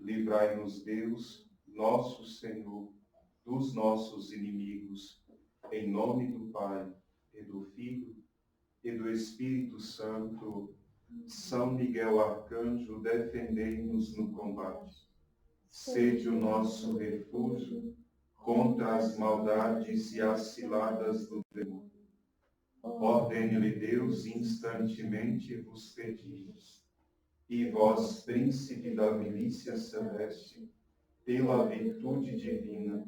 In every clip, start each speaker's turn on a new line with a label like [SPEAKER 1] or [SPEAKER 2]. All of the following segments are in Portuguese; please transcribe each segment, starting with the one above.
[SPEAKER 1] Livrai-nos, Deus, nosso Senhor, dos nossos inimigos, em nome do Pai, e do Filho, e do Espírito Santo. São Miguel Arcanjo, defendei-nos no combate. Sede o nosso refúgio contra as maldades e as ciladas do demônio. Ordene-lhe Deus, instantemente vos pedimos. E vós, príncipe da milícia celeste, pela virtude divina,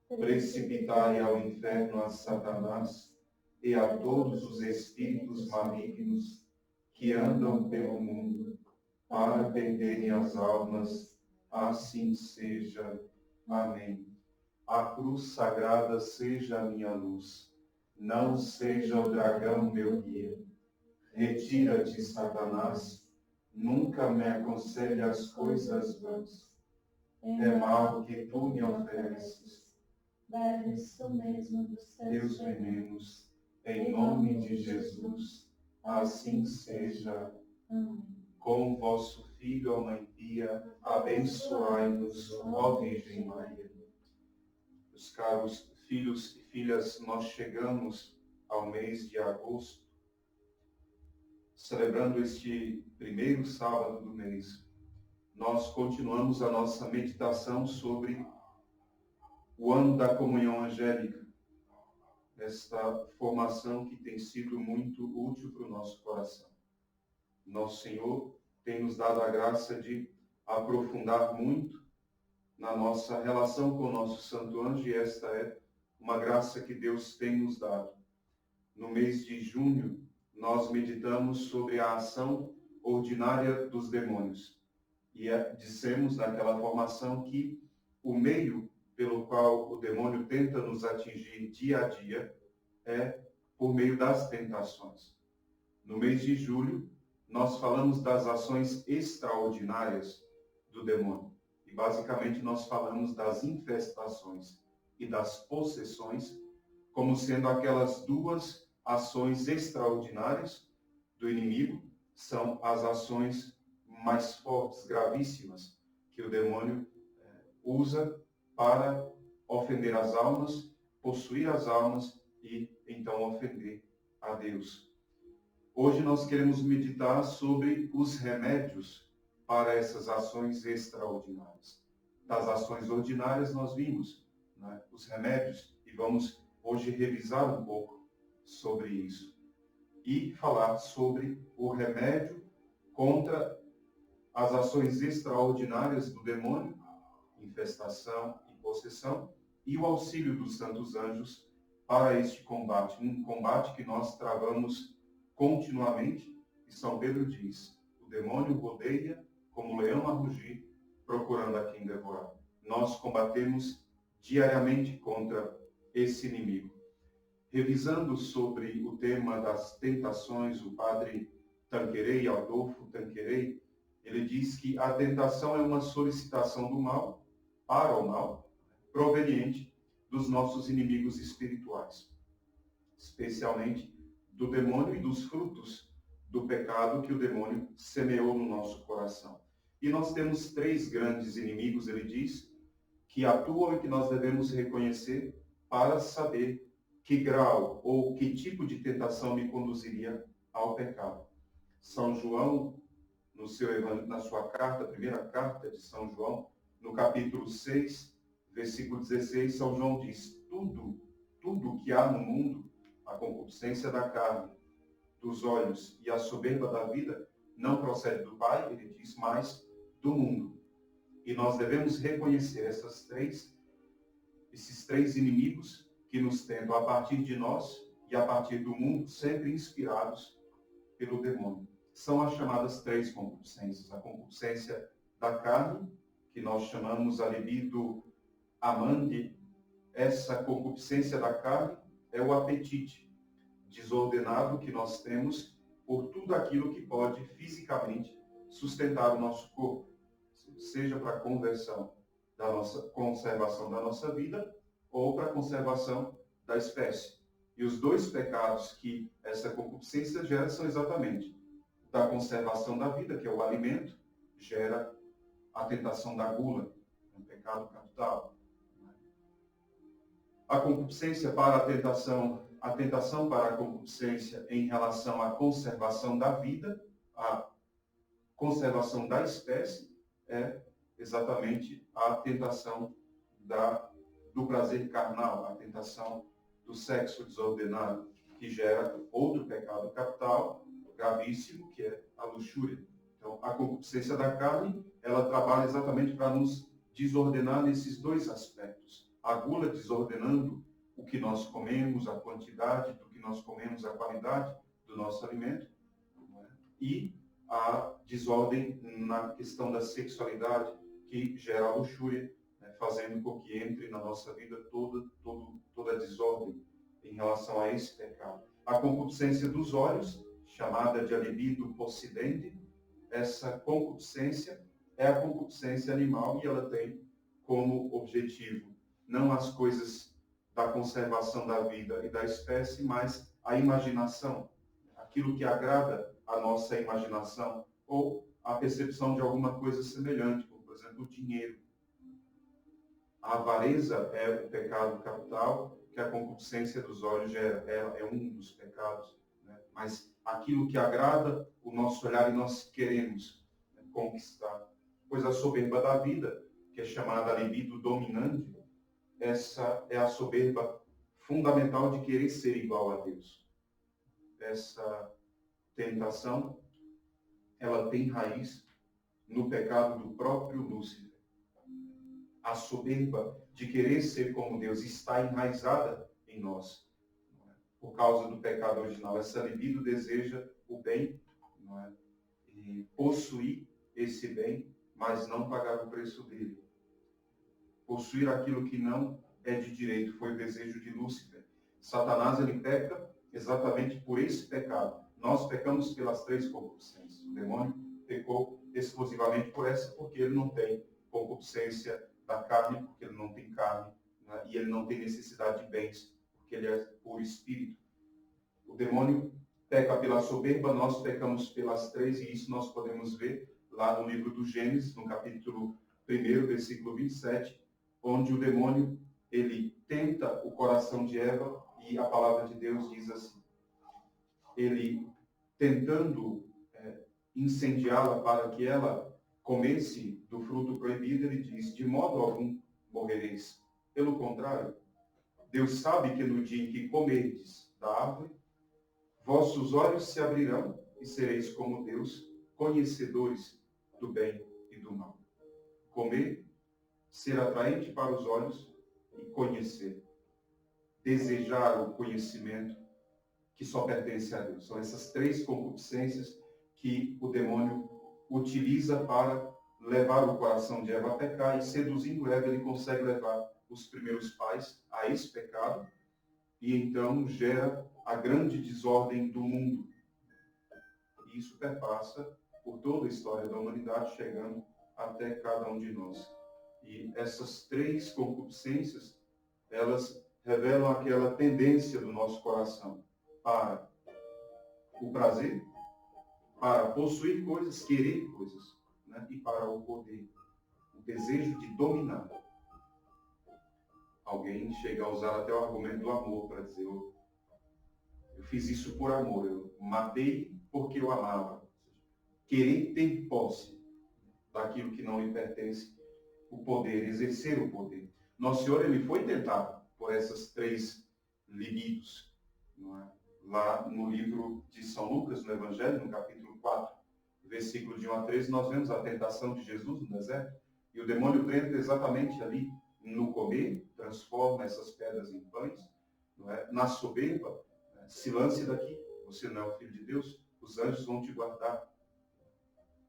[SPEAKER 1] precipitai ao inferno a Satanás e a todos os espíritos malignos que andam pelo mundo, para perderem as almas, assim seja. Amém. A cruz sagrada seja a minha luz, não seja o dragão meu guia. Retira-te, Satanás, nunca me aconselhe as coisas vãs. É mal que tu me ofereces.
[SPEAKER 2] Bebes tu mesmo dos
[SPEAKER 1] Teus venenos, em nome de Jesus, assim seja.
[SPEAKER 2] Amém.
[SPEAKER 1] Com vosso Filho, a Mãe Pia, abençoai-nos, ó Virgem Maria. Meus caros filhos e filhas, nós chegamos ao mês de agosto, celebrando este primeiro sábado do mês. Nós continuamos a nossa meditação sobre o ano da comunhão angélica, esta formação que tem sido muito útil para o nosso coração. Nosso Senhor tem nos dado a graça de aprofundar muito na nossa relação com o nosso Santo Anjo, e esta é uma graça que Deus tem nos dado. No mês de junho, nós meditamos sobre a ação ordinária dos demônios. E dissemos naquela formação que o meio pelo qual o demônio tenta nos atingir dia a dia é por meio das tentações. No mês de julho, nós falamos das ações extraordinárias do demônio. E basicamente nós falamos das infestações e das possessões como sendo aquelas duas ações extraordinárias do inimigo. São as ações mais fortes, gravíssimas, que o demônio usa para ofender as almas, possuir as almas e então ofender a Deus. Hoje nós queremos meditar sobre os remédios para essas ações extraordinárias. Das ações ordinárias nós vimos, né, os remédios, e vamos hoje revisar um pouco sobre isso. E falar sobre o remédio contra as ações extraordinárias do demônio, infestação e possessão, e o auxílio dos santos anjos para este combate. Um combate que nós travamos continuamente, e São Pedro diz: o demônio rodeia como leão a rugir, procurando a quem devorar. Nós combatemos diariamente contra esse inimigo. Revisando sobre o tema das tentações, o padre Tanqueray, Adolfo Tanqueray, ele diz que a tentação é uma solicitação do mal para o mal, proveniente dos nossos inimigos espirituais, especialmente do demônio e dos frutos do pecado que o demônio semeou no nosso coração. E nós temos três grandes inimigos, ele diz, que atuam e que nós devemos reconhecer para saber que grau ou que tipo de tentação me conduziria ao pecado. São João, na sua carta, a primeira carta de São João, no capítulo 6, versículo 16, São João diz: tudo que há no mundo, a concupiscência da carne, dos olhos e a soberba da vida, não procede do Pai, ele diz, mas do mundo. E nós devemos reconhecer esses três inimigos que nos tentam a partir de nós e a partir do mundo, sempre inspirados pelo demônio. São as chamadas três concupiscências. A concupiscência da carne, que nós chamamos a libido amante. Essa concupiscência da carne é o apetite desordenado que nós temos por tudo aquilo que pode fisicamente sustentar o nosso corpo, seja para a conservação da nossa vida ou para a conservação da espécie. E os dois pecados que essa concupiscência gera são exatamente da conservação da vida, que é o alimento, gera a tentação da gula, um pecado capital. A concupiscência para a tentação para a concupiscência em relação à conservação da vida, a conservação da espécie, é exatamente a tentação do prazer carnal, a tentação do sexo desordenado, que gera outro pecado capital, gravíssimo, que é a luxúria. Então, a concupiscência da carne, ela trabalha exatamente para nos desordenar nesses dois aspectos. A gula desordenando o que nós comemos, a quantidade do que nós comemos, a qualidade do nosso alimento, e a desordem na questão da sexualidade, que gera a luxúria, fazendo com que entre na nossa vida toda a desordem em relação a esse pecado. A concupiscência dos olhos, chamada de libido possidente, essa concupiscência é a concupiscência animal e ela tem como objetivo não as coisas da conservação da vida e da espécie, mas a imaginação, aquilo que agrada a nossa imaginação ou a percepção de alguma coisa semelhante, como, por exemplo, o dinheiro. A avareza é o pecado capital que a concupiscência dos olhos gera, é um dos pecados, né? Mas aquilo que agrada o nosso olhar e nós queremos conquistar. Pois a soberba da vida, que é chamada libido dominante, essa é a soberba fundamental de querer ser igual a Deus. Essa tentação, ela tem raiz no pecado do próprio Lúcifer. A soberba de querer ser como Deus está enraizada em nós. Por causa do pecado original, essa libido deseja o bem, não é? E possuir esse bem, mas não pagar o preço dele. Possuir aquilo que não é de direito foi o desejo de Lúcifer. Satanás, ele peca exatamente por esse pecado. Nós pecamos pelas três concupiscências. O demônio pecou exclusivamente por essa, porque ele não tem concupiscência da carne, porque ele não tem carne, né? E ele não tem necessidade de bens, porque ele é puro espírito. O demônio peca pela soberba, nós pecamos pelas três, e isso nós podemos ver lá no livro do Gênesis, no capítulo 1, versículo 27, onde o demônio, ele tenta o coração de Eva, e a palavra de Deus diz assim, ele tentando incendiá-la para que ela comesse do fruto proibido, ele diz, de modo algum morrereis. Pelo contrário, Deus sabe que no dia em que comerdes da árvore, vossos olhos se abrirão e sereis como Deus, conhecedores do bem e do mal. Comer, ser atraente para os olhos e conhecer. Desejar o conhecimento que só pertence a Deus. São essas três concupiscências que o demônio utiliza para levar o coração de Eva a pecar, e seduzindo Eva, ele consegue levar os primeiros pais a esse pecado, e então gera a grande desordem do mundo. E isso perpassa por toda a história da humanidade, chegando até cada um de nós. E essas três concupiscências, elas revelam aquela tendência do nosso coração para o prazer, para possuir coisas, querer coisas, né? E para o poder, o desejo de dominar. Alguém chega a usar até o argumento do amor para dizer, eu fiz isso por amor, eu matei porque eu amava. Querer ter posse daquilo que não lhe pertence, o poder, exercer o poder. Nosso Senhor, ele foi tentado por essas três libidos, não é? Lá no livro de São Lucas, no Evangelho, no capítulo 4, versículo de 1 a 13, nós vemos a tentação de Jesus no deserto. E o demônio tenta exatamente ali no comer, transforma essas pedras em pães, não é? Na soberba, se lance daqui, você não é o Filho de Deus, os anjos vão te guardar.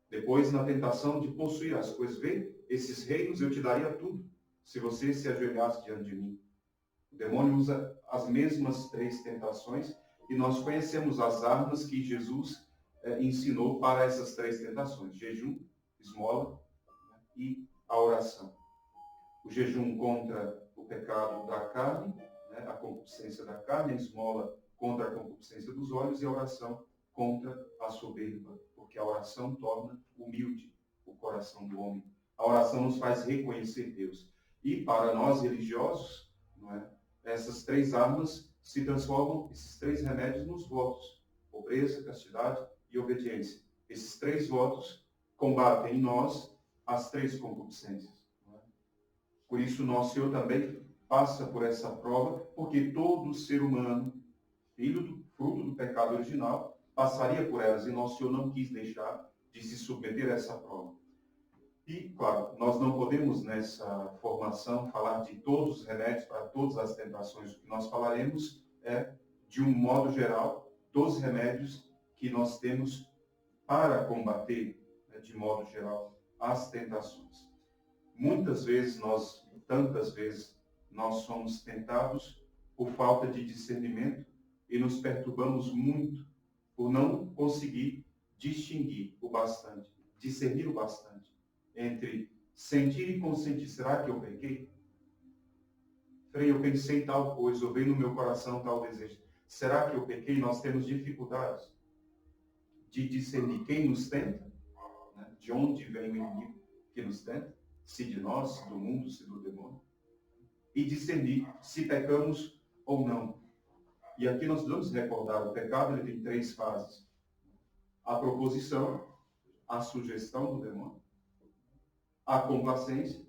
[SPEAKER 1] Depois, na tentação de possuir as coisas, vê, esses reinos eu te daria tudo, se você se ajoelhasse diante de mim. O demônio usa as mesmas três tentações, e nós conhecemos as armas que Jesus ensinou para essas três tentações: jejum, esmola, né, e a oração. O jejum contra o pecado da carne, né, a concupiscência da carne, a esmola contra a concupiscência dos olhos, e a oração contra a soberba, porque a oração torna humilde o coração do homem. A oração nos faz reconhecer Deus. E para nós religiosos, não é? Essas três armas se transformam, esses três remédios, nos votos: pobreza, castidade e obediência. Esses três votos combatem em nós as três concupiscências. Não é? Por isso, nosso Senhor também passa por essa prova, porque todo ser humano, fruto do pecado original, passaria por elas, e nosso Senhor não quis deixar de se submeter a essa prova. E, claro, nós não podemos, nessa formação, falar de todos os remédios para todas as tentações. O que nós falaremos é, de um modo geral, dos remédios que nós temos para combater, né, de modo geral, as tentações. Tantas vezes, nós somos tentados por falta de discernimento e nos perturbamos muito por não conseguir distinguir o bastante, discernir o bastante entre sentir e consentir. Será que eu pequei? Frei, eu pensei tal coisa, ou veio no meu coração tal desejo. Será que eu pequei? Nós temos dificuldades de discernir quem nos tenta, né? De onde vem o inimigo que nos tenta, se de nós, se do mundo, se do demônio, e discernir se pecamos ou não. E aqui nós vamos recordar, o pecado ele tem três fases: a proposição, a sugestão do demônio, a complacência,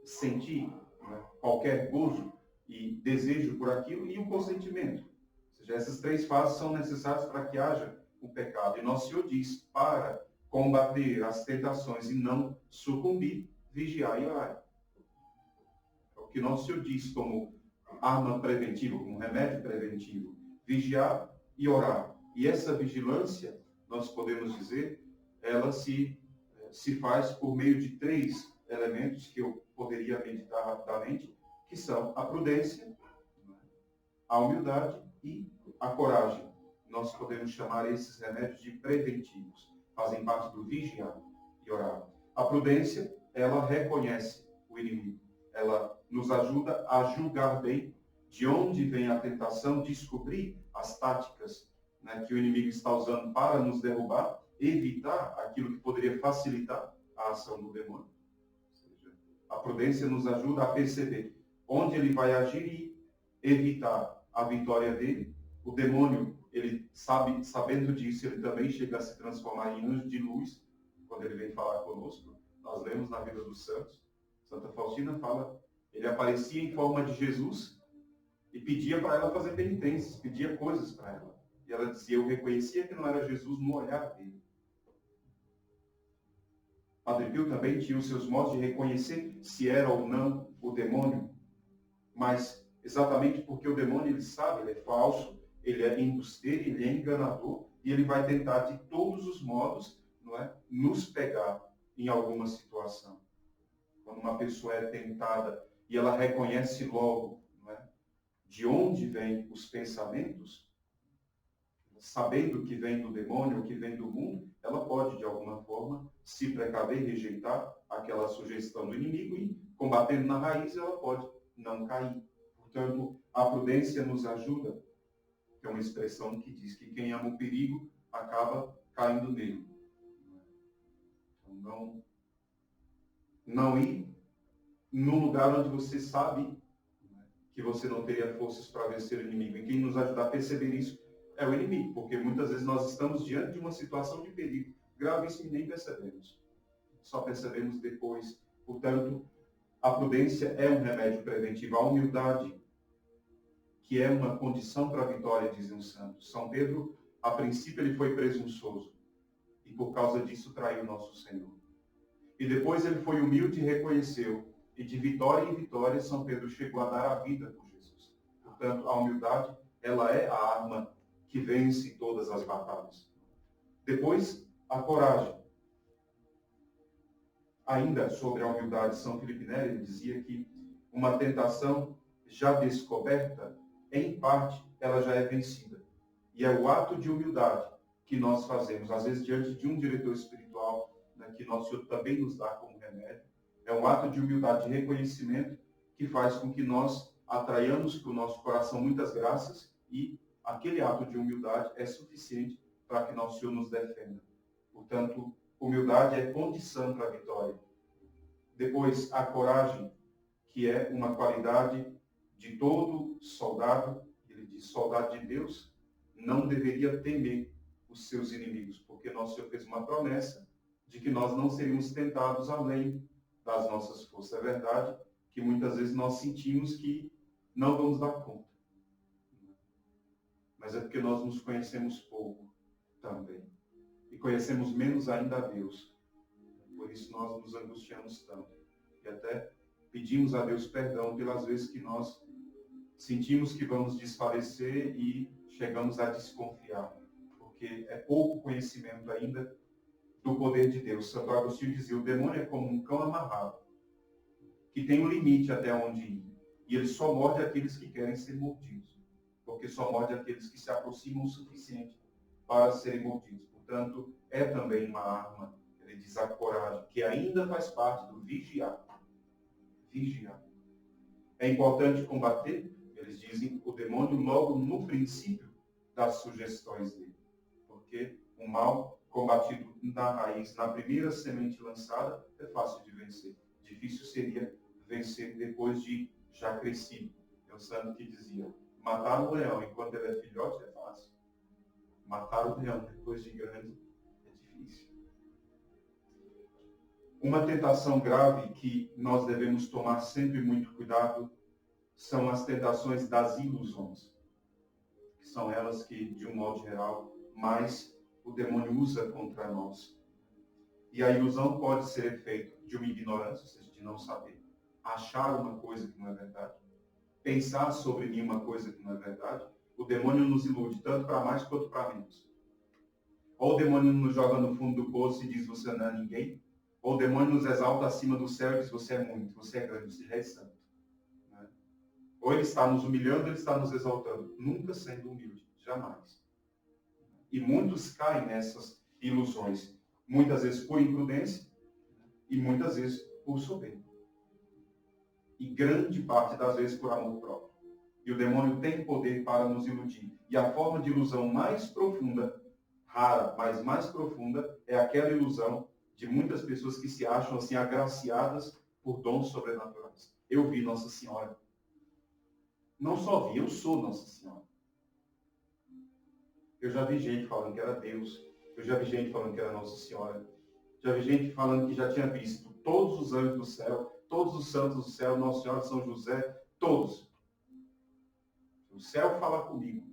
[SPEAKER 1] sentir, né, qualquer gozo e desejo por aquilo, e o consentimento. Ou seja, essas três fases são necessárias para que haja o pecado. E nosso Senhor diz, para combater as tentações e não sucumbir, vigiar e orar. É o que nosso Senhor diz como arma preventiva, como remédio preventivo: vigiar e orar. E essa vigilância, nós podemos dizer, ela se faz por meio de três elementos que eu poderia meditar rapidamente, que são a prudência, a humildade e a coragem. Nós podemos chamar esses remédios de preventivos. Fazem parte do vigiar e orar. A prudência, ela reconhece o inimigo. Ela nos ajuda a julgar bem de onde vem a tentação, descobrir as táticas, né, que o inimigo está usando para nos derrubar, evitar aquilo que poderia facilitar a ação do demônio. Ou seja, a prudência nos ajuda a perceber onde ele vai agir e evitar a vitória dele. O demônio, ele sabendo disso, ele também chega a se transformar em anjo de luz quando ele vem falar conosco. Nós lemos na vida dos santos. Santa Faustina fala, ele aparecia em forma de Jesus e pedia para ela fazer penitências, pedia coisas para ela. E ela dizia, eu reconhecia que não era Jesus no olhar dele. Padre Pio também tinha os seus modos de reconhecer se era ou não o demônio, mas exatamente porque o demônio, ele sabe, ele é falso, ele é embusteiro, ele é enganador, e ele vai tentar de todos os modos, não é, nos pegar em alguma situação. Quando uma pessoa é tentada e ela reconhece logo, não é, de onde vêm os pensamentos, sabendo que vem do demônio ou que vem do mundo, ela pode, de alguma forma, se precaver, rejeitar aquela sugestão do inimigo e, combatendo na raiz, ela pode não cair. Portanto, a prudência nos ajuda, que é uma expressão que diz que quem ama o perigo acaba caindo nele. Então, não ir num lugar onde você sabe que você não teria forças para vencer o inimigo. E quem nos ajuda a perceber isso é o inimigo, porque muitas vezes nós estamos diante de uma situação de perigo gravíssimo e nem percebemos. Só percebemos depois. Portanto, a prudência é um remédio preventivo. A humildade, que é uma condição para a vitória, dizem os santos. São Pedro, a princípio, ele foi presunçoso. E por causa disso traiu nosso Senhor. E depois ele foi humilde e reconheceu. E de vitória em vitória, São Pedro chegou a dar a vida por Jesus. Portanto, a humildade, ela é a arma que vence todas as batalhas. Depois, a coragem. Ainda sobre a humildade, São Felipe Neri, ele dizia que uma tentação já descoberta, em parte, ela já é vencida. E é o ato de humildade que nós fazemos, às vezes diante de um diretor espiritual, né, que nosso Senhor também nos dá como remédio. É um ato de humildade, de reconhecimento, que faz com que nós atraiamos para o nosso coração muitas graças, e aquele ato de humildade é suficiente para que nosso Senhor nos defenda. Portanto, humildade é condição para a vitória. Depois, a coragem, que é uma qualidade de todo soldado. Ele diz, soldado de Deus não deveria temer os seus inimigos, porque nosso Senhor fez uma promessa de que nós não seríamos tentados além das nossas forças. É verdade que muitas vezes nós sentimos que não vamos dar conta. Mas é porque nós nos conhecemos pouco também. E conhecemos menos ainda a Deus. Por isso nós nos angustiamos tanto. E até pedimos a Deus perdão pelas vezes que nós sentimos que vamos desfalecer e chegamos a desconfiar. Porque é pouco conhecimento ainda do poder de Deus. Santo Agostinho dizia, o demônio é como um cão amarrado, que tem um limite até onde ir. E ele só morde aqueles que querem ser mordidos. Porque só morde aqueles que se aproximam o suficiente para serem mordidos. Portanto, é também uma arma, ele diz, a coragem, que ainda faz parte do vigiar. Vigiar. É importante combater, eles dizem, o demônio logo no princípio das sugestões dele. Porque o mal combatido na raiz, na primeira semente lançada, é fácil de vencer. Difícil seria vencer depois de já crescido. É o santo que dizia, matar um leão enquanto ele é filhote é fácil. Matar o leão depois de grande é difícil. Uma tentação grave que nós devemos tomar sempre muito cuidado são as tentações das ilusões. Que são elas que, de um modo geral, mais o demônio usa contra nós. E a ilusão pode ser efeito de uma ignorância, ou seja, de não saber, achar uma coisa que não é verdade, pensar sobre mim uma coisa que não é verdade. O demônio nos ilude tanto para mais quanto para menos. Ou o demônio nos joga no fundo do poço e diz, você não é ninguém. Ou o demônio nos exalta acima do céu e diz, você é muito, você é grande, você já é santo. Né? Ou ele está nos humilhando, ou ele está nos exaltando. Nunca sendo humilde, jamais. E muitos caem nessas ilusões. Muitas vezes por imprudência e muitas vezes por soberba. E grande parte das vezes por amor próprio. E o demônio tem poder para nos iludir. E a forma de ilusão mais profunda, rara, mas mais profunda, é aquela ilusão de muitas pessoas que se acham assim agraciadas por dons sobrenaturais. Eu vi Nossa Senhora. Não só vi, eu sou Nossa Senhora. Eu já vi gente falando que era Deus. Eu já vi gente falando que era Nossa Senhora. Já vi gente falando que já tinha visto todos os anjos do céu, todos os santos do céu, Nossa Senhora de São José, todos. O céu fala comigo.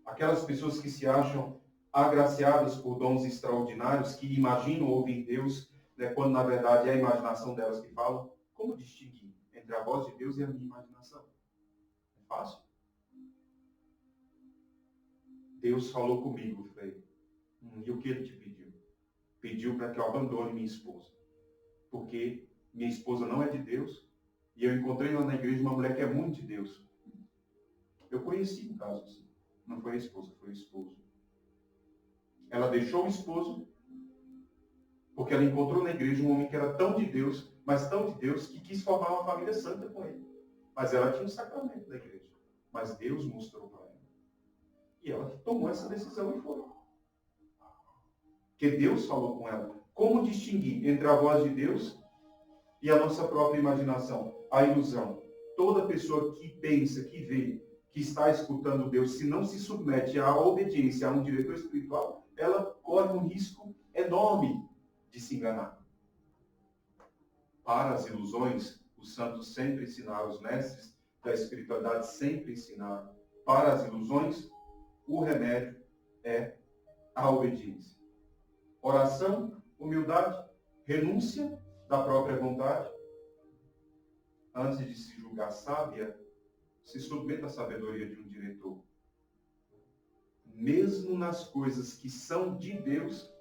[SPEAKER 1] Aquelas pessoas que se acham agraciadas por dons extraordinários, que imaginam ouvir Deus, né, quando na verdade é a imaginação delas que fala. Como distinguir entre a voz de Deus e a minha imaginação? É fácil. Deus falou comigo, Frei. E o que ele te pediu? Pediu para que eu abandone minha esposa. Porque minha esposa não é de Deus. E eu encontrei lá na igreja uma mulher que é muito de Deus. Eu conheci um caso assim. Não foi a esposa, foi o esposo. Ela deixou o esposo porque ela encontrou na igreja um homem que era tão de Deus, mas tão de Deus, que quis formar uma família santa com ele. Mas ela tinha um sacramento da igreja. Mas Deus mostrou para ela. E ela tomou essa decisão e foi. Porque Deus falou com ela. Como distinguir entre a voz de Deus e a nossa própria imaginação? A ilusão. Toda pessoa que pensa, que vê, que está escutando Deus, se não se submete à obediência a um diretor espiritual, ela corre um risco enorme de se enganar. Para as ilusões, os santos sempre ensinaram, os mestres da espiritualidade sempre ensinaram. Para as ilusões, o remédio é a obediência. Oração, humildade, renúncia da própria vontade. Antes de se julgar sábia, se submeta à sabedoria de um diretor. Mesmo nas coisas que são de Deus,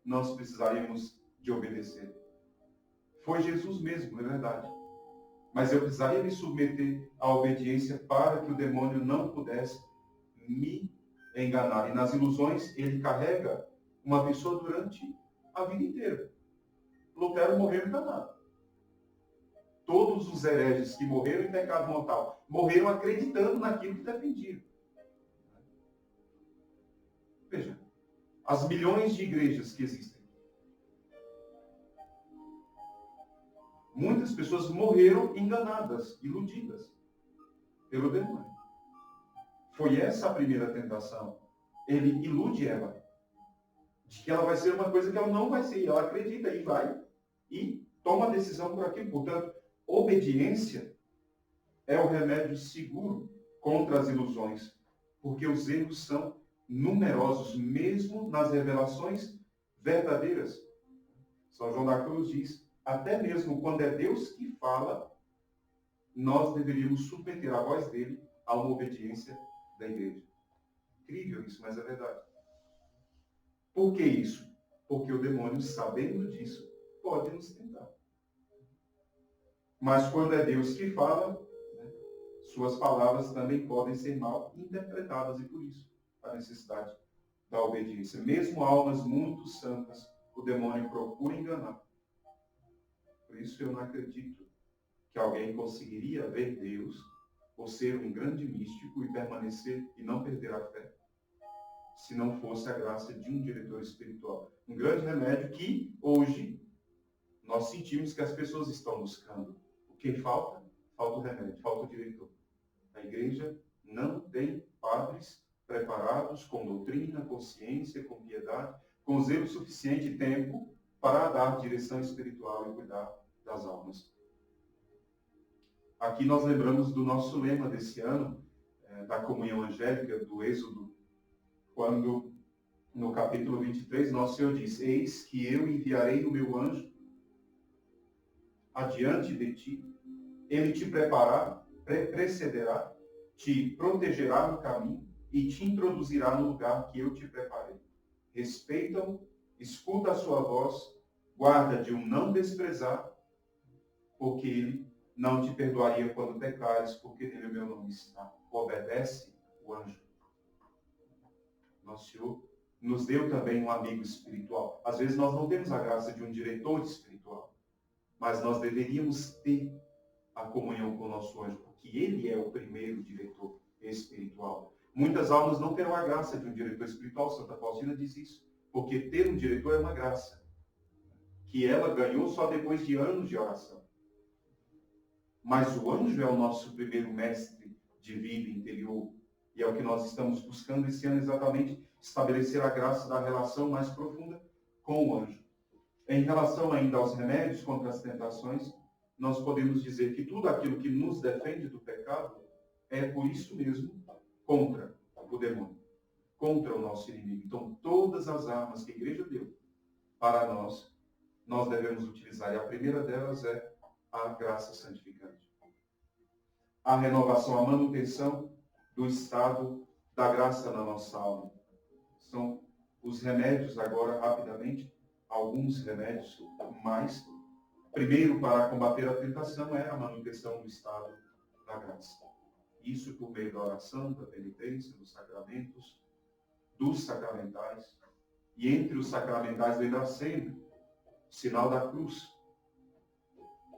[SPEAKER 1] nós precisaríamos de obedecer. Foi Jesus mesmo, é verdade. Mas eu precisaria me submeter à obediência para que o demônio não pudesse me enganar. E nas ilusões, ele carrega uma pessoa durante a vida inteira. Lutero morreu enganado. Todos os hereges que morreram em pecado mortal morreram acreditando naquilo que defendiam. Veja, as milhões de igrejas que existem, Muitas pessoas morreram enganadas, iludidas pelo demônio. Foi essa a primeira tentação. Ele ilude ela, de que ela vai ser uma coisa que ela não vai ser. Ela acredita e vai e toma a decisão por aquilo. Portanto, obediência é o remédio seguro contra as ilusões, porque os erros são numerosos, mesmo nas revelações verdadeiras. São João da Cruz diz, até mesmo quando é Deus que fala, nós deveríamos submeter a voz dele a uma obediência da igreja. Incrível isso, mas é verdade. Por que isso? Porque o demônio, sabendo disso, pode nos tentar. Mas quando é Deus que fala, né, suas palavras também podem ser mal interpretadas, e por isso a necessidade da obediência. Mesmo almas muito santas, o demônio procura enganar. Por isso eu não acredito que alguém conseguiria ver Deus ou ser um grande místico e permanecer e não perder a fé, se não fosse a graça de um diretor espiritual. Um grande remédio que, hoje, nós sentimos que as pessoas estão buscando. O que falta? Falta o remédio, falta o diretor. A igreja não tem padres preparados com doutrina, com ciência, com piedade, com zelo suficiente e tempo para dar direção espiritual e cuidar das almas. Aqui nós lembramos do nosso lema desse ano, da comunhão angélica, do Êxodo, quando no capítulo 23, nosso Senhor diz, eis que eu enviarei o meu anjo adiante de ti, ele te precederá, te protegerá no caminho e te introduzirá no lugar que eu te preparei. Respeita-o, escuta a sua voz, guarda de o não desprezar, porque ele não te perdoaria quando pecares, porque nele o meu nome está. Obedece o anjo. Nosso Senhor nos deu também um amigo espiritual. Às vezes nós não temos a graça de um diretor espiritual, mas nós deveríamos ter a comunhão com o nosso anjo, porque ele é o primeiro diretor espiritual. Muitas almas não terão a graça de um diretor espiritual, Santa Faustina diz isso, porque ter um diretor é uma graça, que ela ganhou só depois de anos de oração. Mas o anjo é o nosso primeiro mestre de vida interior, e é o que nós estamos buscando esse ano exatamente, estabelecer a graça da relação mais profunda com o anjo. Em relação ainda aos remédios contra as tentações, nós podemos dizer que tudo aquilo que nos defende do pecado é, por isso mesmo, contra o demônio, contra o nosso inimigo. Então, todas as armas que a igreja deu para nós devemos utilizar. E a primeira delas é a graça santificante. A renovação, a manutenção do estado da graça na nossa alma. São os remédios agora, rapidamente, alguns remédios mais. Primeiro, para combater a tentação, é a manutenção do estado da graça. Isso por meio da oração, da penitência, dos sacramentos, dos sacramentais. E entre os sacramentais, lembrar sempre o sinal da cruz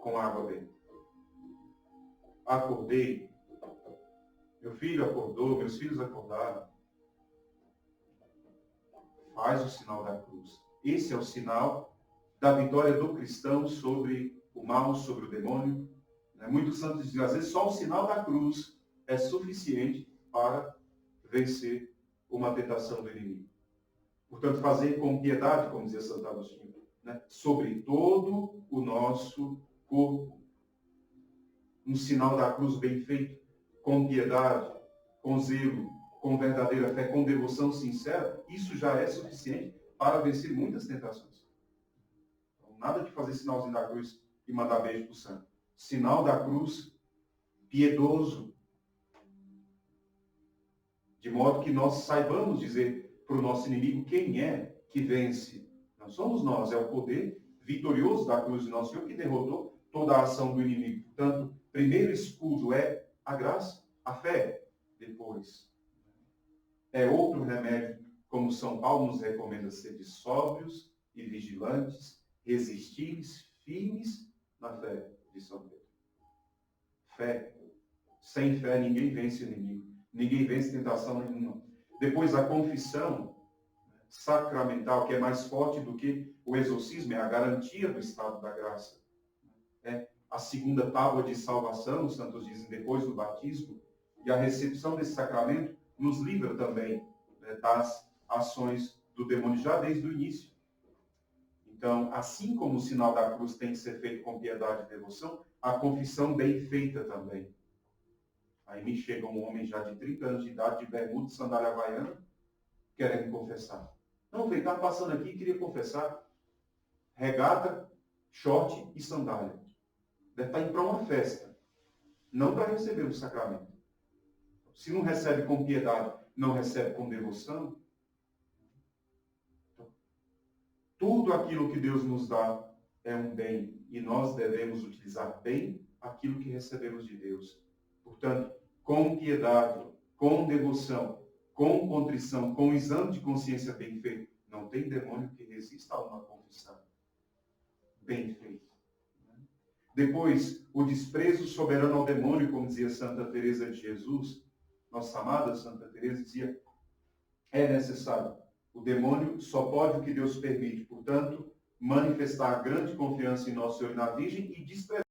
[SPEAKER 1] com água benta. Acordei, meu filho acordou, meus filhos acordaram. Faz o sinal da cruz. Esse é o sinal da vitória do cristão sobre o mal, sobre o demônio. Muitos santos dizem, às vezes só o sinal da cruz é suficiente para vencer uma tentação do inimigo. Portanto, fazer com piedade, como dizia Santo Agostinho, sobre todo o nosso corpo. Um sinal da cruz bem feito, com piedade, com zelo, com verdadeira fé, com devoção sincera, isso já é suficiente para vencer muitas tentações. Então, nada de fazer sinalzinho da cruz e mandar beijo para o santo. Sinal da cruz piedoso, de modo que nós saibamos dizer para o nosso inimigo quem é que vence. Não somos nós, é o poder vitorioso da cruz de nosso Senhor que derrotou toda a ação do inimigo. Portanto, primeiro escudo é a graça, a fé. Depois, é outro remédio, como São Paulo nos recomenda, ser sóbrios e vigilantes, resistires firmes na fé de São Pedro. Fé. Sem fé ninguém vence o inimigo. Ninguém vence tentação nenhuma. Depois a confissão sacramental, que é mais forte do que o exorcismo, é a garantia do estado da graça. a segunda tábua de salvação, os santos dizem, depois do batismo, e a recepção desse sacramento nos livra também, né, das ações do demônio já desde o início. Então, assim como o sinal da cruz tem que ser feito com piedade e devoção, a confissão bem feita também. Aí me chega um homem já de 30 anos de idade, de bermuda, sandália havaiana, querendo confessar. Não, veio, estava passando aqui e queria confessar. Regata, short e sandália. Deve estar indo para uma festa, não para receber o sacramento. Se não recebe com piedade, não recebe com devoção, tudo aquilo que Deus nos dá é um bem e nós devemos utilizar bem aquilo que recebemos de Deus. Portanto, com piedade, com devoção, com contrição, com exame de consciência bem feito, não tem demônio que resista a uma confissão bem feita. Depois, o desprezo soberano ao demônio, como dizia Santa Teresa de Jesus, nossa amada Santa Teresa dizia, é necessário. O demônio só pode o que Deus permite. Portanto, manifestar grande confiança em Nosso Senhor e na Virgem e desprezar.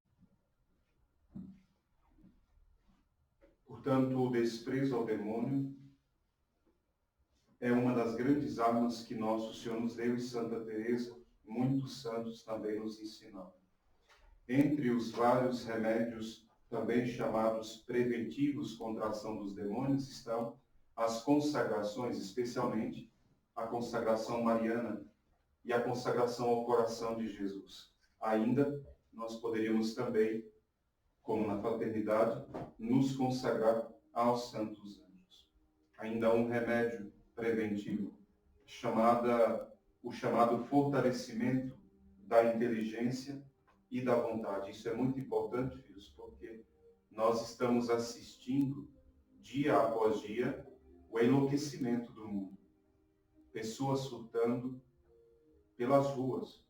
[SPEAKER 1] Portanto, o desprezo ao demônio é uma das grandes armas que Nosso Senhor nos deu e Santa Teresa, muitos santos também nos ensinam. Entre os vários remédios também chamados preventivos contra a ação dos demônios estão as consagrações, especialmente a consagração mariana e a consagração ao coração de Jesus. Ainda, nós poderíamos também, como na fraternidade, nos consagrar aos santos anjos. Ainda há um remédio preventivo, o chamado fortalecimento da inteligência e da vontade. Isso é muito importante, filhos, porque nós estamos assistindo, dia após dia, o enlouquecimento do mundo. Pessoas surtando pelas ruas.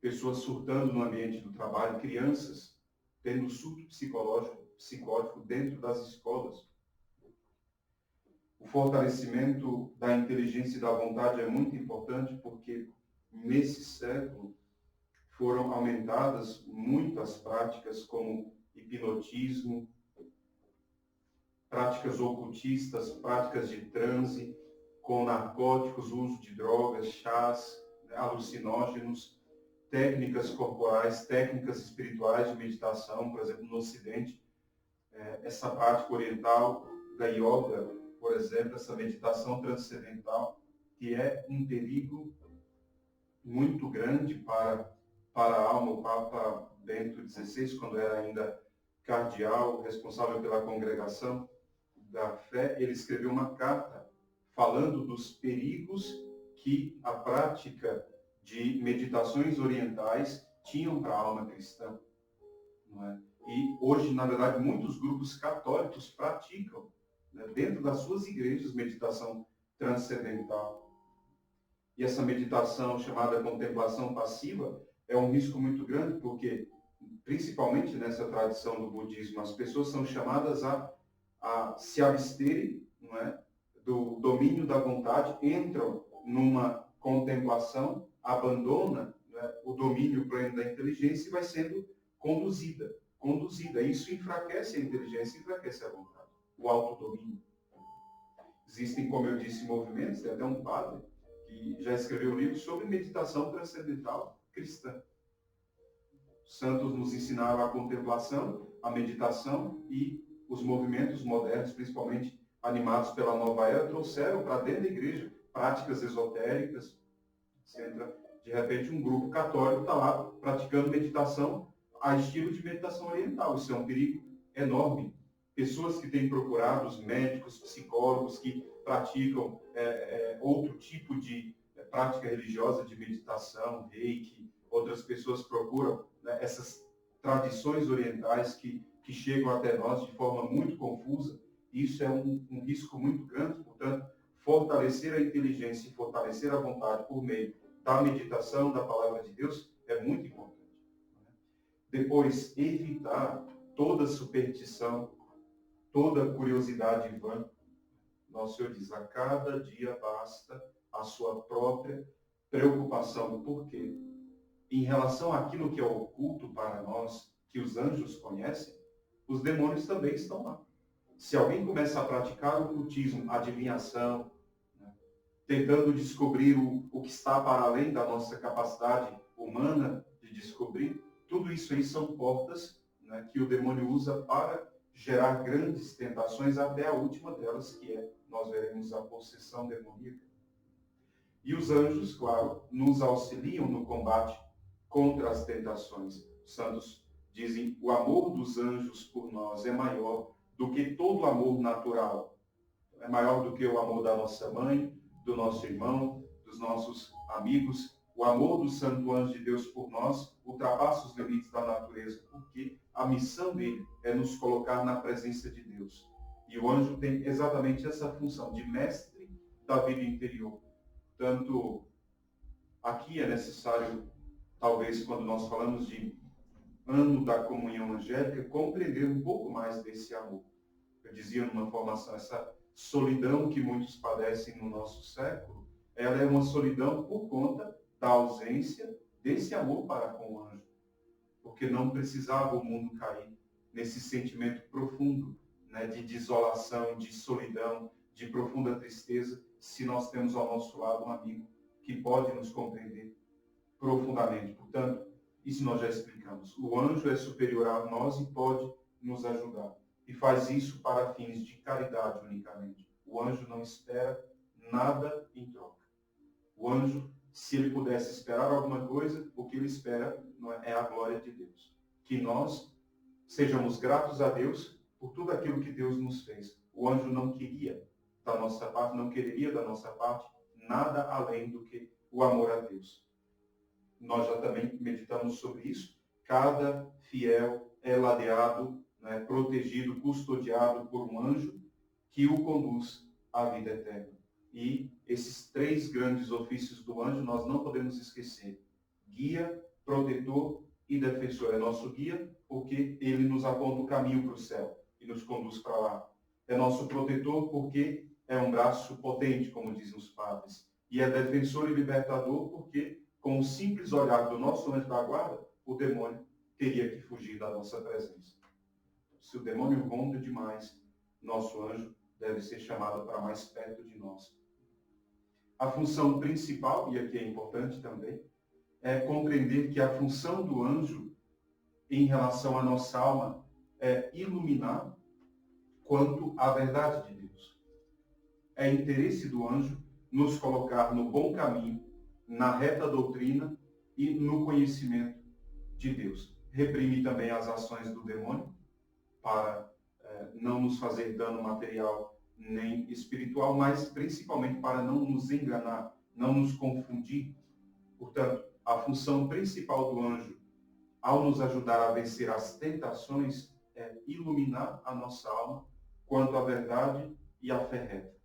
[SPEAKER 1] Pessoas surtando no ambiente do trabalho. Crianças tendo surto psicótico dentro das escolas. O fortalecimento da inteligência e da vontade é muito importante porque, nesse século, foram aumentadas muitas práticas como hipnotismo, práticas ocultistas, práticas de transe, com narcóticos, uso de drogas, chás, alucinógenos, técnicas corporais, técnicas espirituais de meditação, por exemplo, no Ocidente, essa prática oriental da yoga, por exemplo, essa meditação transcendental, que é um perigo muito grande para a alma. O Papa Bento XVI, quando era ainda cardeal, responsável pela congregação da fé, ele escreveu uma carta falando dos perigos que a prática de meditações orientais tinham para a alma cristã. Não é? E hoje, na verdade, muitos grupos católicos praticam, né, dentro das suas igrejas, meditação transcendental. E essa meditação chamada contemplação passiva é um risco muito grande, porque, principalmente nessa tradição do budismo, as pessoas são chamadas a se absterem, não é, do domínio da vontade, entram numa contemplação, abandona, né, o domínio pleno da inteligência e vai sendo conduzida. Isso enfraquece a inteligência, enfraquece a vontade, o autodomínio. Existem, como eu disse, movimentos, tem até um padre que já escreveu um livro sobre meditação transcendental cristã. Os santos nos ensinaram a contemplação, a meditação, e os movimentos modernos, principalmente animados pela nova era, trouxeram para dentro da igreja práticas esotéricas. Você entra, de repente, um grupo católico está lá praticando meditação a estilo de meditação oriental. Isso é um perigo enorme. Pessoas que têm procurado, os médicos, psicólogos que praticam outro tipo de prática religiosa de meditação, reiki, outras pessoas procuram, né, essas tradições orientais que chegam até nós de forma muito confusa. Isso é um risco muito grande. Portanto, fortalecer a inteligência e fortalecer a vontade por meio da meditação, da palavra de Deus, é muito importante. Depois, evitar toda superstição, toda curiosidade vã. Nosso Senhor diz, a cada dia basta a sua própria preocupação. Por quê? em relação àquilo que é oculto para nós, que os anjos conhecem, os demônios também estão lá. Se alguém começa a praticar o ocultismo, a adivinhação, né, tentando descobrir o que está para além da nossa capacidade humana de descobrir, tudo isso aí são portas, né, que o demônio usa para gerar grandes tentações, até a última delas, que é, nós veremos, a possessão demoníaca. E os anjos, claro, nos auxiliam no combate contra as tentações. Os santos dizem: o amor dos anjos por nós é maior do que todo amor natural. É maior do que o amor da nossa mãe, do nosso irmão, dos nossos amigos. O amor do santo anjo de Deus por nós ultrapassa os limites da natureza, porque a missão dele é nos colocar na presença de Deus. E o anjo tem exatamente essa função de mestre da vida interior. Tanto aqui é necessário, talvez, quando nós falamos de ano da comunhão angélica, compreender um pouco mais desse amor. Eu dizia numa formação, essa solidão que muitos padecem no nosso século, ela é uma solidão por conta da ausência desse amor para com o anjo. Porque não precisava o mundo cair nesse sentimento profundo, né, de desolação, de solidão, de profunda tristeza, se nós temos ao nosso lado um amigo que pode nos compreender profundamente. Portanto, isso nós já explicamos. O anjo é superior a nós e pode nos ajudar. E faz isso para fins de caridade unicamente. O anjo não espera nada em troca. O anjo, se ele pudesse esperar alguma coisa, o que ele espera é a glória de Deus. Que nós sejamos gratos a Deus por tudo aquilo que Deus nos fez. O anjo não queria da nossa parte, não quereria da nossa parte nada além do que o amor a Deus. Nós já também meditamos sobre isso. Cada fiel é ladeado, né, protegido, custodiado por um anjo que o conduz à vida eterna. E esses três grandes ofícios do anjo nós não podemos esquecer: guia, protetor e defensor. É nosso guia porque ele nos aponta o caminho para o céu e nos conduz para lá. É nosso protetor porque é um braço potente, como dizem os padres. E é defensor e libertador porque, com o simples olhar do nosso anjo da guarda, o demônio teria que fugir da nossa presença. Se o demônio ronda demais, nosso anjo deve ser chamado para mais perto de nós. A função principal, e aqui é importante também, é compreender que a função do anjo em relação à nossa alma é iluminar quanto à verdade de Deus. É interesse do anjo nos colocar no bom caminho, na reta doutrina e no conhecimento de Deus. Reprime também as ações do demônio para não nos fazer dano material nem espiritual, mas principalmente para não nos enganar, não nos confundir. Portanto, a função principal do anjo, ao nos ajudar a vencer as tentações, é iluminar a nossa alma quanto à verdade e à fé reta.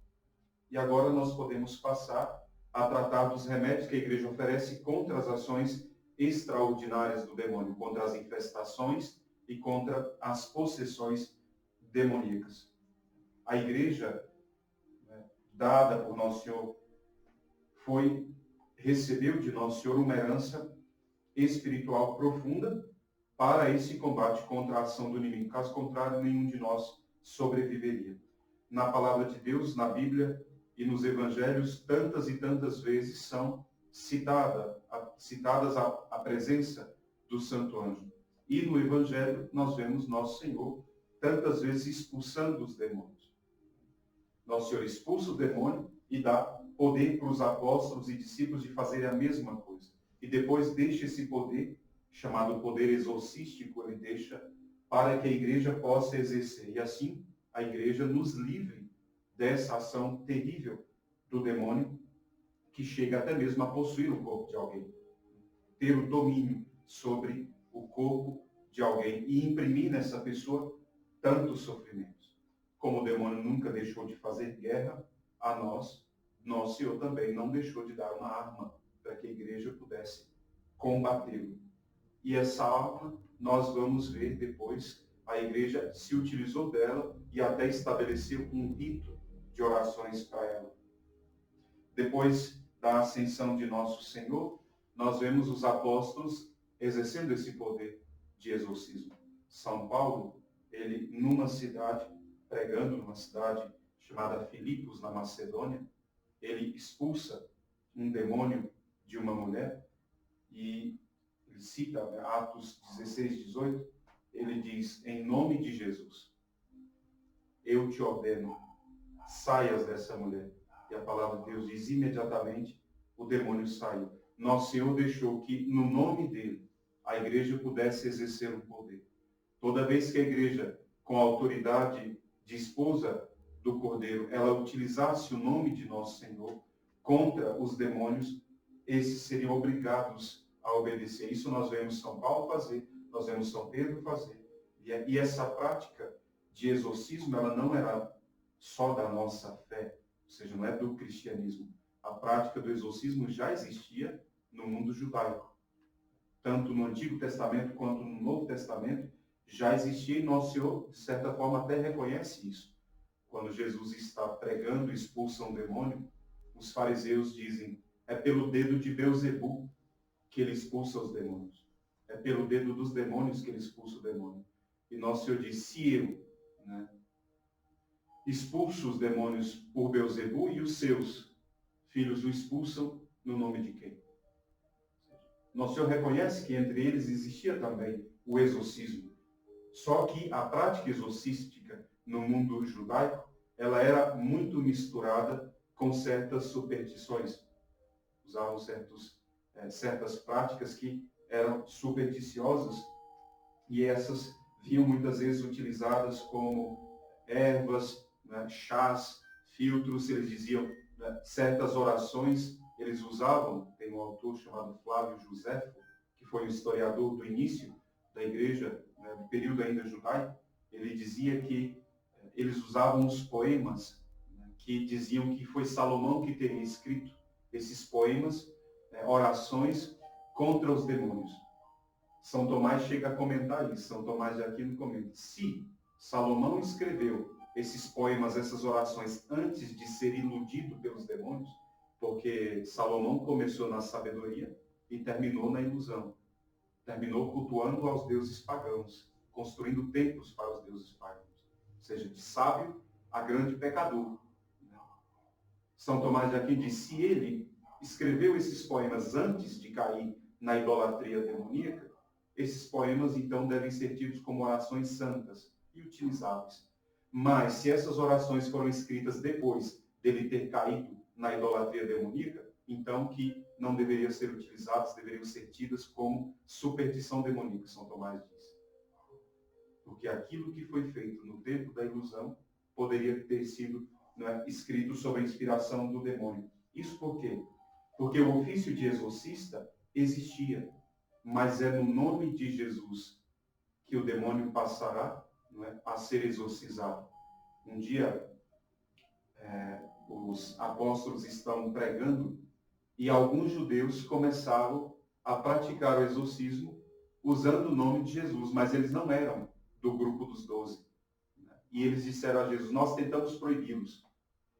[SPEAKER 1] E agora nós podemos passar a tratar dos remédios que a igreja oferece contra as ações extraordinárias do demônio, contra as infestações e contra as possessões demoníacas. A igreja, né, dada por Nosso Senhor, recebeu de Nosso Senhor uma herança espiritual profunda para esse combate contra a ação do inimigo. Caso contrário, nenhum de nós sobreviveria. Na palavra de Deus, na Bíblia e nos evangelhos, tantas e tantas vezes são citadas a presença do santo anjo. E no evangelho nós vemos Nosso Senhor tantas vezes expulsando os demônios. Nosso Senhor expulsa o demônio e dá poder para os apóstolos e discípulos de fazerem a mesma coisa. E depois deixa esse poder, chamado poder exorcístico, ele deixa para que a igreja possa exercer. E assim, a igreja nos livre dessa ação terrível do demônio, que chega até mesmo a possuir o corpo de alguém. Ter o domínio sobre o corpo de alguém e imprimir nessa pessoa tantos sofrimentos. Como o demônio nunca deixou de fazer guerra a nós, Nosso Senhor também não deixou de dar uma arma para que a igreja pudesse combatê-lo. E essa arma, nós vamos ver depois, a igreja se utilizou dela e até estabeleceu um rito de orações para ela. Depois da ascensão de Nosso Senhor, nós vemos os apóstolos exercendo esse poder de exorcismo. São Paulo, ele numa cidade, pregando numa cidade chamada Filipos, na Macedônia, ele expulsa um demônio de uma mulher e ele cita Atos 16, 18, ele diz, em nome de Jesus, eu te ordeno, saias dessa mulher. E a palavra de Deus diz, imediatamente o demônio saiu. Nosso Senhor deixou que, no nome dele, a igreja pudesse exercer o poder. Toda vez que a igreja, com a autoridade de esposa do Cordeiro, ela utilizasse o nome de nosso Senhor contra os demônios, esses seriam obrigados a obedecer. Isso nós vemos São Paulo fazer, nós vemos São Pedro fazer. E essa prática de exorcismo, ela não era só da nossa fé, ou seja, não é do cristianismo. A prática do exorcismo já existia no mundo judaico. Tanto no Antigo Testamento quanto no Novo Testamento, já existia e nosso Senhor, de certa forma, até reconhece isso. Quando Jesus está pregando e expulsa um demônio, os fariseus dizem, é pelo dedo de Beelzebu que ele expulsa os demônios. É pelo dedo dos demônios que ele expulsa o demônio. E nosso Senhor diz, se eu, expulso os demônios por Beelzebu e os seus filhos o expulsam no nome de quem? Nosso Senhor reconhece que entre eles existia também o exorcismo. Só que a prática exorcística no mundo judaico, ela era muito misturada com certas superstições. Usavam certas práticas que eram supersticiosas e essas vinham muitas vezes utilizadas como ervas, chás, filtros. Eles diziam certas orações, eles usavam, tem um autor chamado Flávio Joséfo, que foi um historiador do início da igreja, do período ainda judaico. Ele dizia que eles usavam os poemas, que diziam que foi Salomão que teria escrito esses poemas, orações contra os demônios. São Tomás chega a comentar isso. São Tomás de Aquino comenta, se Salomão escreveu esses poemas, essas orações, antes de ser iludido pelos demônios, porque Salomão começou na sabedoria e terminou na ilusão. Terminou cultuando aos deuses pagãos, construindo templos para os deuses pagãos. Ou seja, de sábio a grande pecador. São Tomás de Aquino diz, se ele escreveu esses poemas antes de cair na idolatria demoníaca, esses poemas então devem ser tidos como orações santas e utilizáveis. Mas se essas orações foram escritas depois dele ter caído na idolatria demoníaca, então que não deveriam ser utilizadas, deveriam ser tidas como superstição demoníaca, São Tomás diz. Porque aquilo que foi feito no tempo da ilusão poderia ter sido escrito sob a inspiração do demônio. Isso por quê? Porque o ofício de exorcista existia, mas é no nome de Jesus que o demônio passará a ser exorcizado. Um dia, os apóstolos estão pregando e alguns judeus começaram a praticar o exorcismo usando o nome de Jesus, mas eles não eram do grupo dos 12. E eles disseram a Jesus, nós tentamos proibi-los.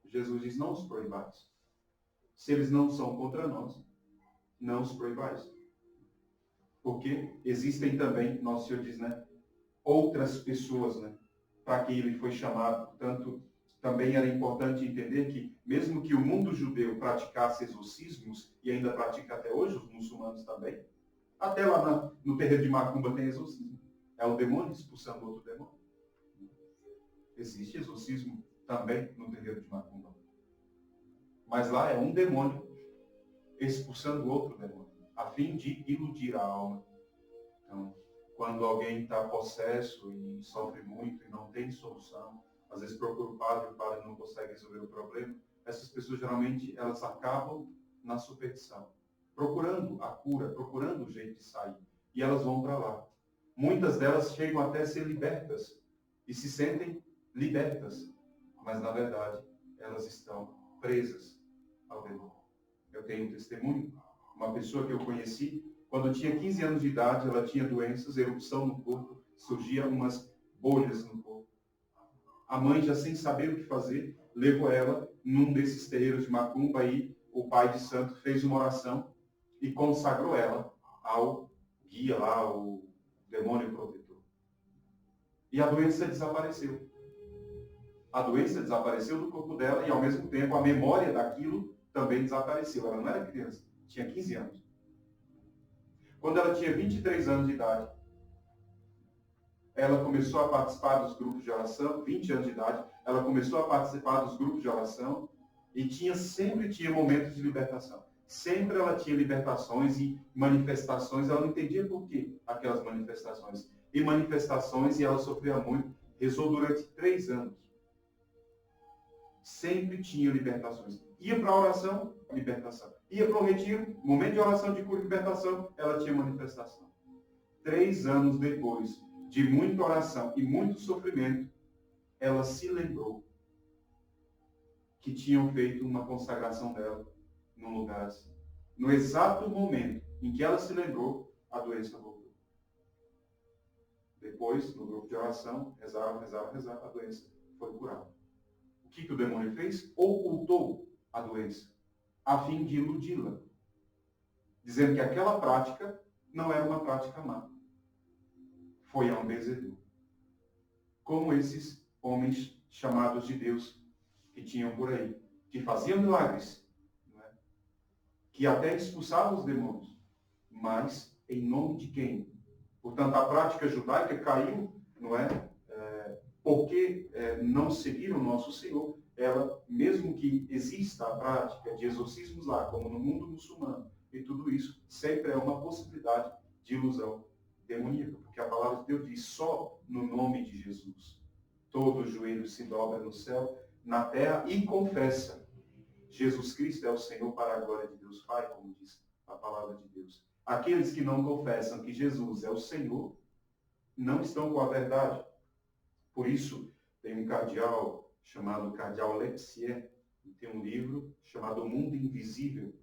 [SPEAKER 1] Jesus diz, não os proibais. Se eles não são contra nós, não os proibais. Porque existem também, nosso Senhor diz, outras pessoas, para que ele foi chamado. Portanto, também era importante entender que, mesmo que o mundo judeu praticasse exorcismos, e ainda pratica até hoje, os muçulmanos também, até lá no terreiro de Macumba tem exorcismo. É o demônio expulsando outro demônio. Existe exorcismo também no terreiro de Macumba. Mas lá é um demônio expulsando outro demônio, a fim de iludir a alma. Então, quando alguém está possesso e sofre muito e não tem solução, às vezes procura o padre não consegue resolver o problema, essas pessoas geralmente elas acabam na superstição, procurando a cura, procurando o jeito de sair. E elas vão para lá. Muitas delas chegam até a ser libertas e se sentem libertas, mas na verdade elas estão presas ao demônio. Eu tenho um testemunho, uma pessoa que eu conheci, quando tinha 15 anos de idade, ela tinha doenças, erupção no corpo, surgiam umas bolhas no corpo. A mãe, já sem saber o que fazer, levou ela num desses terreiros de Macumba, e o pai de santo fez uma oração e consagrou ela ao guia lá, ao demônio protetor. E a doença desapareceu. A doença desapareceu do corpo dela e, ao mesmo tempo, a memória daquilo também desapareceu. Ela não era criança, tinha 15 anos. Quando ela tinha 23 anos de idade, ela começou a participar dos grupos de oração, 20 anos de idade, ela começou a participar dos grupos de oração e sempre tinha momentos de libertação. Sempre ela tinha libertações e manifestações, ela não entendia por que aquelas manifestações. E manifestações, e ela sofria muito, rezou durante 3 anos. Sempre tinha libertações. Ia para a oração, libertação. Ia para o retiro, momento de oração de cura e libertação, ela tinha manifestação. 3 anos depois de muita oração e muito sofrimento, ela se lembrou que tinham feito uma consagração dela num lugar assim. No exato momento em que ela se lembrou, a doença voltou. Depois, no grupo de oração, rezava, a doença foi curada. O que o demônio fez? Ocultou a doença, a fim de iludi-la, dizendo que aquela prática não era uma prática má. Foi a um bezerro. Como esses homens chamados de Deus que tinham por aí, que faziam milagres, não é? Que até expulsavam os demônios, mas em nome de quem? Portanto, a prática judaica caiu, não é? Porque não seguiram o nosso Senhor. Ela, mesmo que exista a prática de exorcismos lá, como no mundo muçulmano, e tudo isso, sempre é uma possibilidade de ilusão demoníaca, porque a palavra de Deus diz só no nome de Jesus. Todo joelho se dobra no céu, na terra e confessa. Jesus Cristo é o Senhor para a glória de Deus Pai, como diz a palavra de Deus. Aqueles que não confessam que Jesus é o Senhor, não estão com a verdade. Por isso, tem um cardeal chamado Cardeal Lexier, que tem um livro chamado O Mundo Invisível.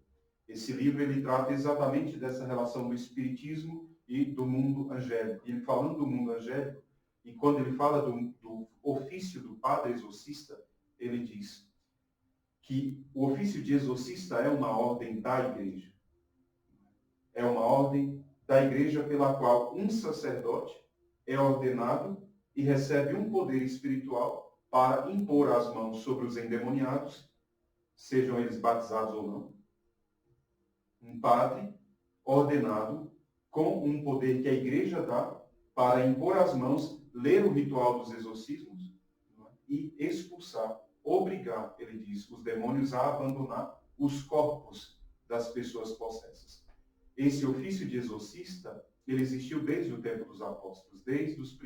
[SPEAKER 1] Esse livro ele trata exatamente dessa relação do espiritismo e do mundo angélico. E ele falando do mundo angélico, e quando ele fala do ofício do padre exorcista, ele diz que o ofício de exorcista é uma ordem da igreja. É uma ordem da igreja pela qual um sacerdote é ordenado e recebe um poder espiritual para impor as mãos sobre os endemoniados, sejam eles batizados ou não. Um padre ordenado com um poder que a igreja dá para impor as mãos, ler o ritual dos exorcismos, não é? E expulsar, obrigar, ele diz, os demônios a abandonar os corpos das pessoas possessas. Esse ofício de exorcista, ele existiu desde o tempo dos apóstolos, desde os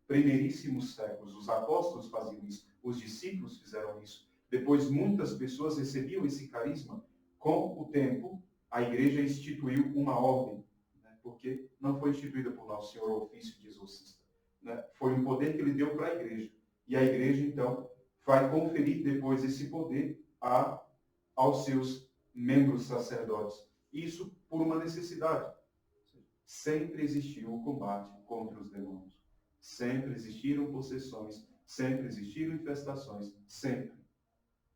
[SPEAKER 1] primeiríssimos séculos. Os apóstolos faziam isso, os discípulos fizeram isso. Depois, muitas pessoas recebiam esse carisma. Com o tempo, a igreja instituiu uma ordem, né? Porque não foi instituída por Nosso Senhor o ofício de exorcista, né? Foi um poder que ele deu para a igreja. E a igreja, então, vai conferir depois esse poder aos seus membros sacerdotes. Isso por uma necessidade. Sempre existiu o combate contra os demônios. Sempre existiram possessões, sempre existiram infestações, sempre.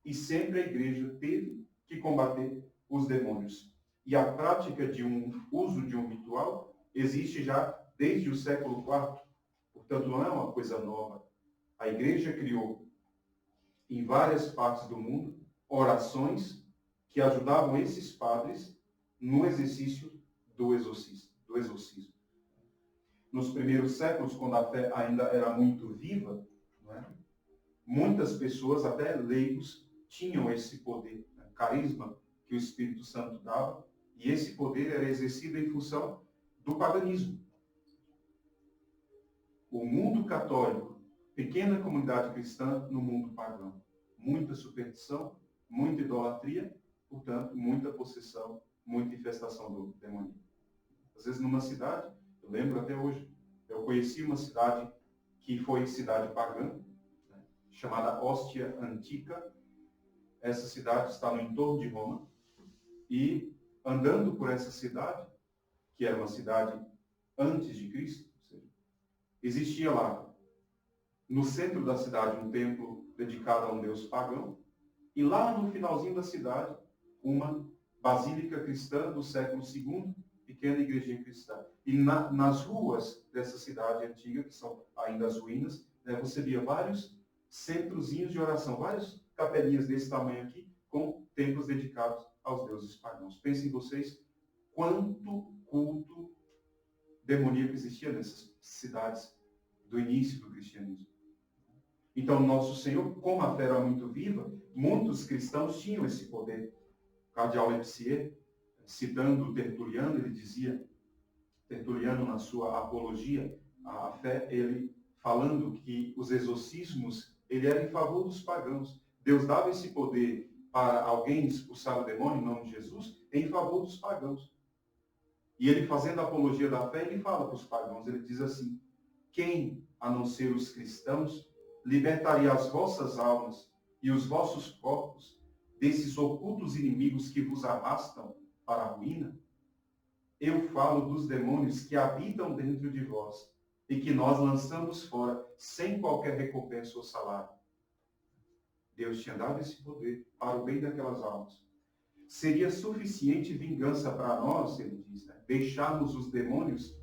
[SPEAKER 1] E sempre a igreja teve que combater os demônios. E a prática de uso de um ritual existe já desde o século IV. Portanto, não é uma coisa nova. A igreja criou, em várias partes do mundo, orações que ajudavam esses padres no exercício do exorcismo. Nos primeiros séculos, quando a fé ainda era muito viva, não é? Muitas pessoas, até leigos, tinham esse poder, né? Carisma que o Espírito Santo dava, e esse poder era exercido em função do paganismo. O mundo católico, pequena comunidade cristã no mundo pagão. Muita superstição, muita idolatria, portanto, muita possessão, muita infestação do demônio. Às vezes numa cidade, eu lembro até hoje, eu conheci uma cidade que foi cidade pagã, né, chamada Ostia Antiga. Essa cidade está no entorno de Roma. E andando por essa cidade, que era uma cidade antes de Cristo, ou seja, existia lá, no centro da cidade, um templo dedicado a um deus pagão, e lá no finalzinho da cidade, uma Basílica Cristã do século II, pequena igrejinha cristã. E nas ruas dessa cidade antiga, que são ainda as ruínas, né, você via vários centrozinhos de oração, várias capelinhas desse tamanho aqui, com templos dedicados aos deuses pagãos. Pensem vocês quanto culto demoníaco existia nessas cidades do início do cristianismo. Então, nosso Senhor, como a fé era muito viva, muitos cristãos tinham esse poder. O cardeal Lepsier, citando Tertuliano, ele dizia, Tertuliano na sua apologia à fé, ele falando que os exorcismos, ele era em favor dos pagãos. Deus dava esse poder para alguém expulsar o demônio em nome de Jesus em favor dos pagãos. E ele, fazendo a apologia da fé, ele fala para os pagãos, ele diz assim: quem, a não ser os cristãos, libertaria as vossas almas e os vossos corpos desses ocultos inimigos que vos arrastam para a ruína? Eu falo dos demônios que habitam dentro de vós e que nós lançamos fora sem qualquer recompensa ou salário. Deus tinha dado esse poder para o bem daquelas almas. Seria suficiente vingança para nós, ele diz, né? Deixarmos os demônios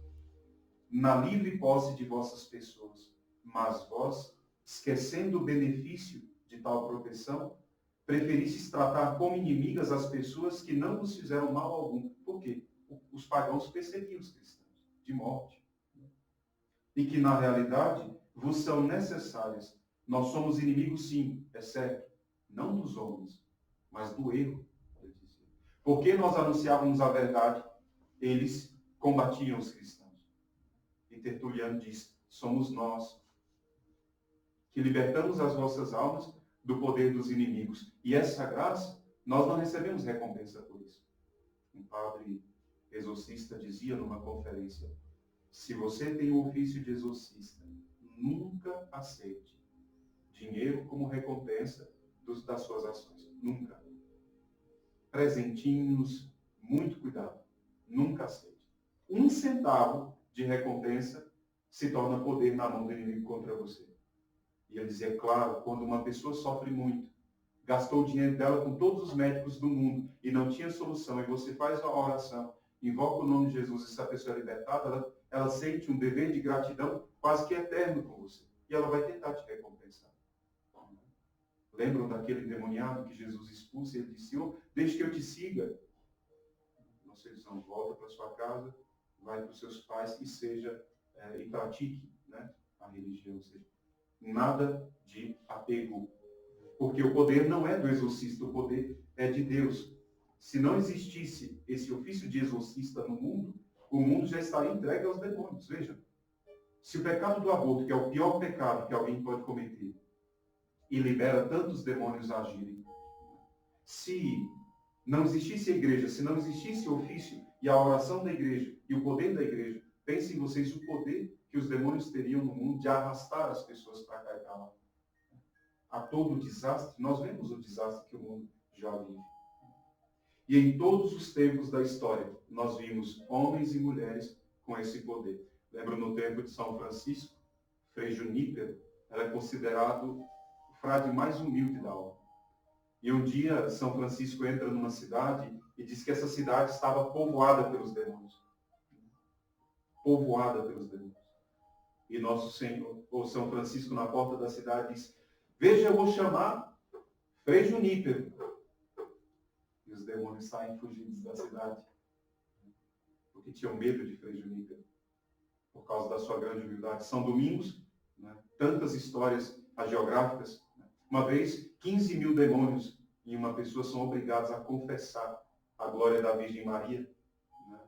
[SPEAKER 1] na livre posse de vossas pessoas. Mas vós, esquecendo o benefício de tal proteção, preferistes tratar como inimigas as pessoas que não vos fizeram mal algum. Por quê? Os pagãos perseguiam os cristãos de morte. E que, na realidade, vos são necessárias. Nós somos inimigos, sim, é certo, não dos homens, mas do erro. Porque nós anunciávamos a verdade, eles combatiam os cristãos. E Tertuliano diz, somos nós que libertamos as vossas almas do poder dos inimigos. E essa graça, nós não recebemos recompensa por isso. Um padre exorcista dizia numa conferência, se você tem o ofício de exorcista, nunca aceite dinheiro como recompensa das suas ações. Nunca. Presentinhos, muito cuidado. Nunca aceite. 1 centavo de recompensa se torna poder na mão do inimigo contra você. E ele dizia, claro, quando uma pessoa sofre muito, gastou o dinheiro dela com todos os médicos do mundo e não tinha solução, e você faz uma oração, invoca o nome de Jesus e essa pessoa é libertada, ela sente um dever de gratidão quase que eterno com você. E ela vai tentar te recompensar. Lembram daquele endemoniado que Jesus expulsa e ele disse, Senhor, deixe que eu te siga. Nossa, eles não volta para sua casa, vai para os seus pais e seja, e pratique, né, a religião. Ou seja, nada de apego. Porque o poder não é do exorcista, o poder é de Deus. Se não existisse esse ofício de exorcista no mundo, o mundo já estaria entregue aos demônios. Veja, se o pecado do aborto, que é o pior pecado que alguém pode cometer, e libera tantos demônios a agirem, se não existisse a igreja, se não existisse o ofício e a oração da igreja e o poder da igreja, pensem vocês o poder que os demônios teriam no mundo de arrastar as pessoas para cá e para lá. A todo o desastre, nós vemos o desastre que o mundo já vive. E em todos os tempos da história, nós vimos homens e mulheres com esse poder. Lembro no tempo de São Francisco, Frei Junípero, era considerado o frade mais humilde da ordem. E um dia, São Francisco entra numa cidade e diz que essa cidade estava povoada pelos demônios. Povoada pelos demônios. E nosso Senhor, ou São Francisco, na porta da cidade, diz, veja, eu vou chamar Frei Junípero. E os demônios saem fugidos da cidade. Porque tinham medo de Frei Junípero. Por causa da sua grande humildade. São Domingos, né, tantas histórias hagiográficas. Uma vez, 15 mil demônios em uma pessoa são obrigados a confessar a glória da Virgem Maria. Né?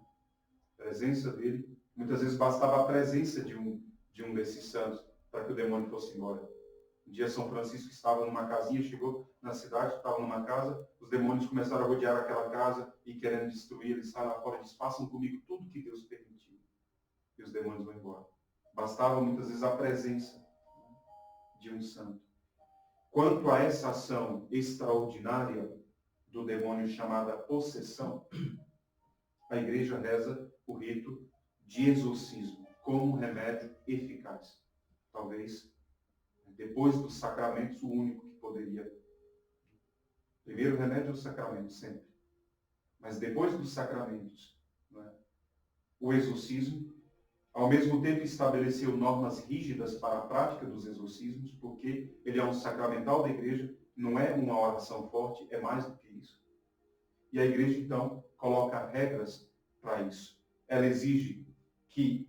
[SPEAKER 1] A presença dele. Muitas vezes bastava a presença de um desses santos para que o demônio fosse embora. Um dia São Francisco estava numa casinha, chegou na cidade, estava numa casa, os demônios começaram a rodear aquela casa e querendo destruir, ele sai lá fora e diz, façam comigo tudo que Deus permitiu. E os demônios vão embora. Bastava muitas vezes a presença de um santo. Quanto a essa ação extraordinária do demônio chamada possessão, a igreja reza o rito de exorcismo como remédio eficaz. Talvez, depois dos sacramentos, o único que poderia. Primeiro remédio é o sacramento, sempre. Mas depois dos sacramentos, não é? O exorcismo, ao mesmo tempo, estabeleceu normas rígidas para a prática dos exorcismos, porque ele é um sacramental da igreja, não é uma oração forte, é mais do que isso. E a igreja, então, coloca regras para isso. Ela exige que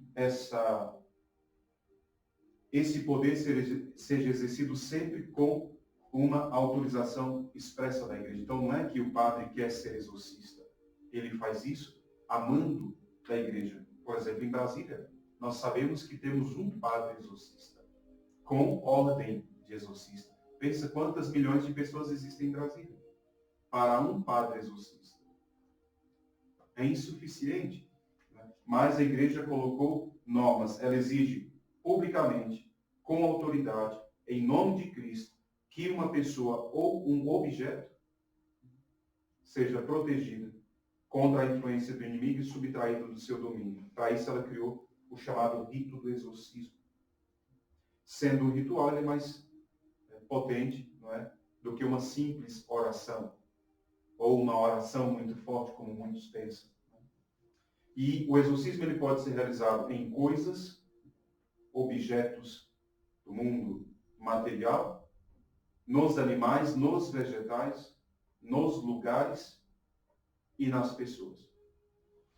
[SPEAKER 1] esse poder seja exercido sempre com uma autorização expressa da igreja. Então, não é que o padre quer ser exorcista. Ele faz isso a mando da igreja. Por exemplo, em Brasília, nós sabemos que temos um padre exorcista, com ordem de exorcista. Pensa quantas milhões de pessoas existem em Brasília para um padre exorcista. É insuficiente, né? Mas a igreja colocou normas. Ela exige publicamente, com autoridade, em nome de Cristo, que uma pessoa ou um objeto seja protegida contra a influência do inimigo e subtraído do seu domínio. Para isso ela criou o chamado rito do exorcismo. Sendo um ritual, ele é mais potente, não é, do que uma simples oração, ou uma oração muito forte, como muitos pensam. E o exorcismo ele pode ser realizado em coisas, objetos do mundo material, nos animais, nos vegetais, nos lugares e nas pessoas.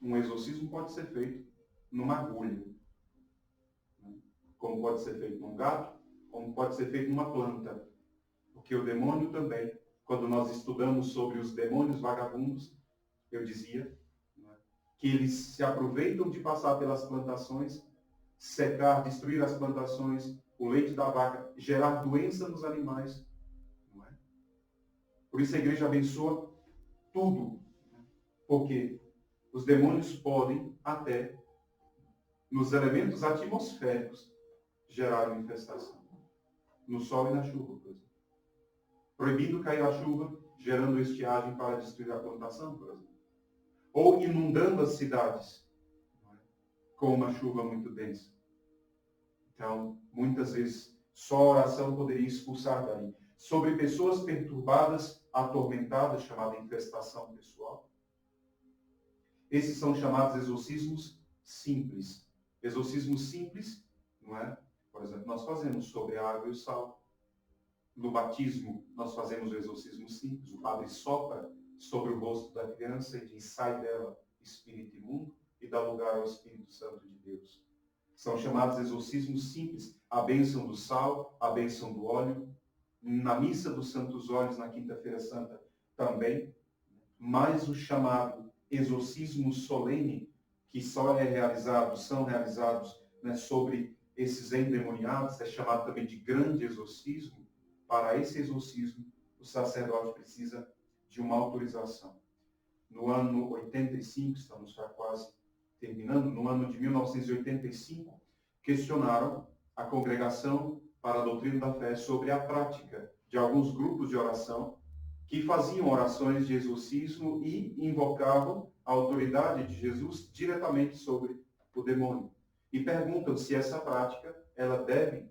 [SPEAKER 1] Um exorcismo pode ser feito numa agulha, como pode ser feito num gato, como pode ser feito numa planta. Porque o demônio também, quando nós estudamos sobre os demônios vagabundos, eu dizia, né, que eles se aproveitam de passar pelas plantações, secar, destruir as plantações, o leite da vaca, gerar doença nos animais. Não é? Por isso a igreja abençoa tudo. Porque os demônios podem até, nos elementos atmosféricos, gerar uma infestação. No sol e na chuva, por exemplo. Proibindo cair a chuva, gerando estiagem para destruir a plantação, por exemplo. Ou inundando as cidades, com uma chuva muito densa. Então, muitas vezes, só a oração poderia expulsar daí. Sobre pessoas perturbadas, atormentadas, chamada infestação pessoal. Esses são chamados exorcismos simples. Exorcismos simples, não é? Por exemplo, nós fazemos sobre a água e o sal. No batismo, nós fazemos o exorcismo simples. O padre sopra sobre o rosto da criança e diz, sai dela, espírito imundo, e dá lugar ao Espírito Santo de Deus. São chamados exorcismos simples. A bênção do sal, a bênção do óleo. Na missa dos Santos Óleos, na Quinta-feira Santa, também. Mas o chamado exorcismo solene, que são realizados, né, sobre esses endemoniados, é chamado também de grande exorcismo. Para esse exorcismo, o sacerdote precisa de uma autorização. No ano 85, estamos já quase terminando, no ano de 1985, questionaram a Congregação para a Doutrina da Fé sobre a prática de alguns grupos de oração que faziam orações de exorcismo e invocavam a autoridade de Jesus diretamente sobre o demônio. E perguntam se essa prática ela deve,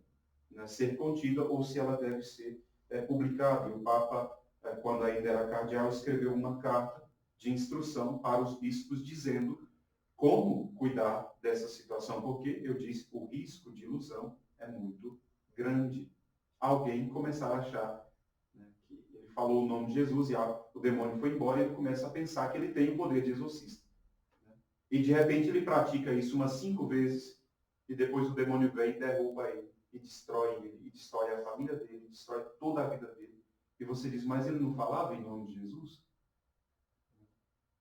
[SPEAKER 1] né, ser contida ou se ela deve ser publicada. E o Papa, quando ainda era cardeal, escreveu uma carta de instrução para os bispos dizendo como cuidar dessa situação, porque, eu disse, o risco de ilusão é muito grande. Alguém começar a achar, né, que ele falou o nome de Jesus e o demônio foi embora e ele começa a pensar que ele tem o poder de exorcista. Né? E de repente ele pratica isso umas 5 vezes e depois o demônio vem e derruba ele e destrói ele, e destrói a família dele, destrói toda a vida dele. E você diz, mas ele não falava em nome de Jesus?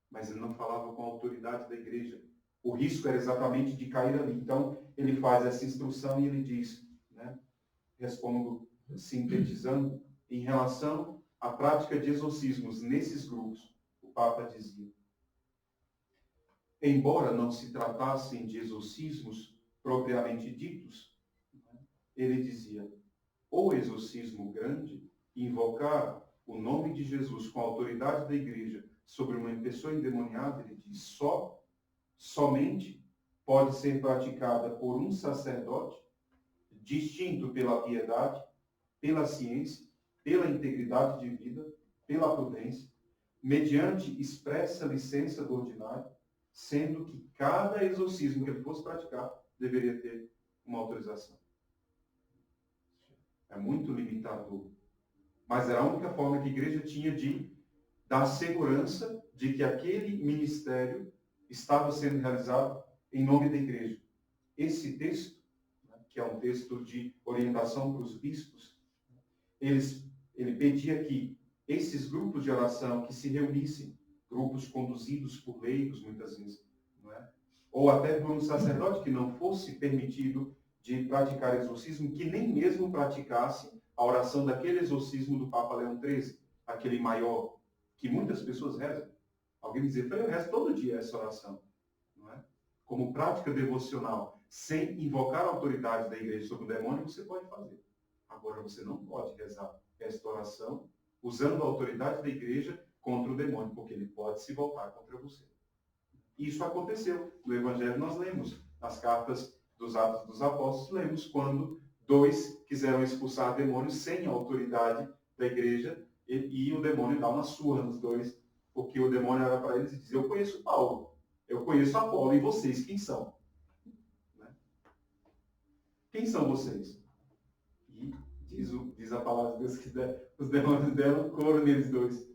[SPEAKER 1] Mas ele não falava com a autoridade da igreja. O risco era exatamente de cair ali. Então, ele faz essa instrução e ele diz, né, respondo, sintetizando, em relação à prática de exorcismos nesses grupos, o Papa dizia, embora não se tratassem de exorcismos propriamente ditos, ele dizia, o exorcismo grande, invocar o nome de Jesus com a autoridade da igreja sobre uma pessoa endemoniada, ele diz, somente pode ser praticada por um sacerdote distinto pela piedade, pela ciência, pela integridade de vida, pela prudência, mediante expressa licença do ordinário, sendo que cada exorcismo que ele fosse praticar deveria ter uma autorização. É muito limitador. Mas era a única forma que a igreja tinha de dar segurança de que aquele ministério estava sendo realizado em nome da igreja. Esse texto, né, que é um texto de orientação para os bispos, ele pedia que esses grupos de oração que se reunissem, grupos conduzidos por leigos, muitas vezes, não é? Ou até por um sacerdote que não fosse permitido de praticar exorcismo, que nem mesmo praticasse a oração daquele exorcismo do Papa Leão XIII, aquele maior, que muitas pessoas rezam. Alguém me dizia, eu rezo todo dia essa oração, não é? Como prática devocional, sem invocar a autoridade da igreja sobre o demônio, você pode fazer. Agora, você não pode rezar esta oração usando a autoridade da igreja contra o demônio, porque ele pode se voltar contra você. Isso aconteceu. No Evangelho nós lemos, nas cartas dos Atos dos Apóstolos, lemos quando 2 quiseram expulsar demônios sem a autoridade da igreja e o demônio dá uma surra nos 2, porque o demônio era para eles e dizia, eu conheço Paulo, eu conheço Apolo, e vocês quem são? Né? Quem são vocês? E diz a palavra de Deus que os demônios deram couro neles 2.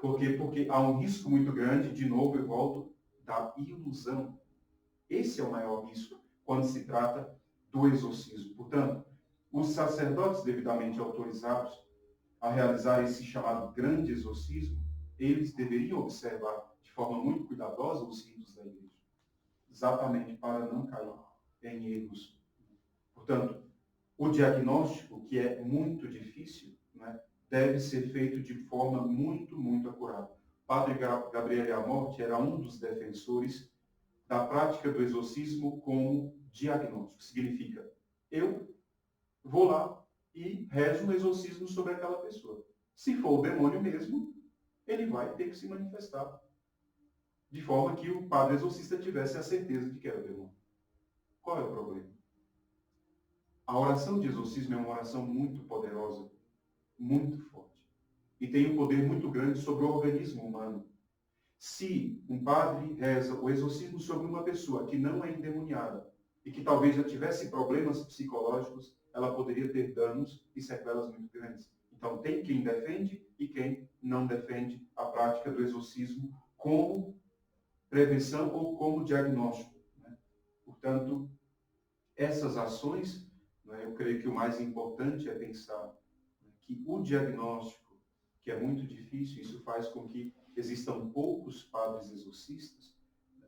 [SPEAKER 1] Por quê? Porque há um risco muito grande, de novo eu volto, da ilusão. Esse é o maior risco quando se trata do exorcismo. Portanto, os sacerdotes devidamente autorizados a realizar esse chamado grande exorcismo, eles deveriam observar de forma muito cuidadosa os ritos da igreja, exatamente para não cair em erros. Portanto, o diagnóstico, que é muito difícil, né, deve ser feito de forma muito, muito acurada. Padre Gabriele Amorti era um dos defensores da prática do exorcismo como diagnóstico. Significa, eu vou lá e rezo um exorcismo sobre aquela pessoa. Se for o demônio mesmo, ele vai ter que se manifestar. De forma que o padre exorcista tivesse a certeza de que era o demônio. Qual é o problema? A oração de exorcismo é uma oração muito poderosa, muito forte. E tem um poder muito grande sobre o organismo humano. Se um padre reza o exorcismo sobre uma pessoa que não é endemoniada e que talvez já tivesse problemas psicológicos, ela poderia ter danos e sequelas muito grandes. Então, tem quem defende e quem não defende a prática do exorcismo como prevenção ou como diagnóstico, né? Portanto, essas ações, né, eu creio que o mais importante é pensar, né, que o diagnóstico, que é muito difícil, isso faz com que existam poucos padres exorcistas,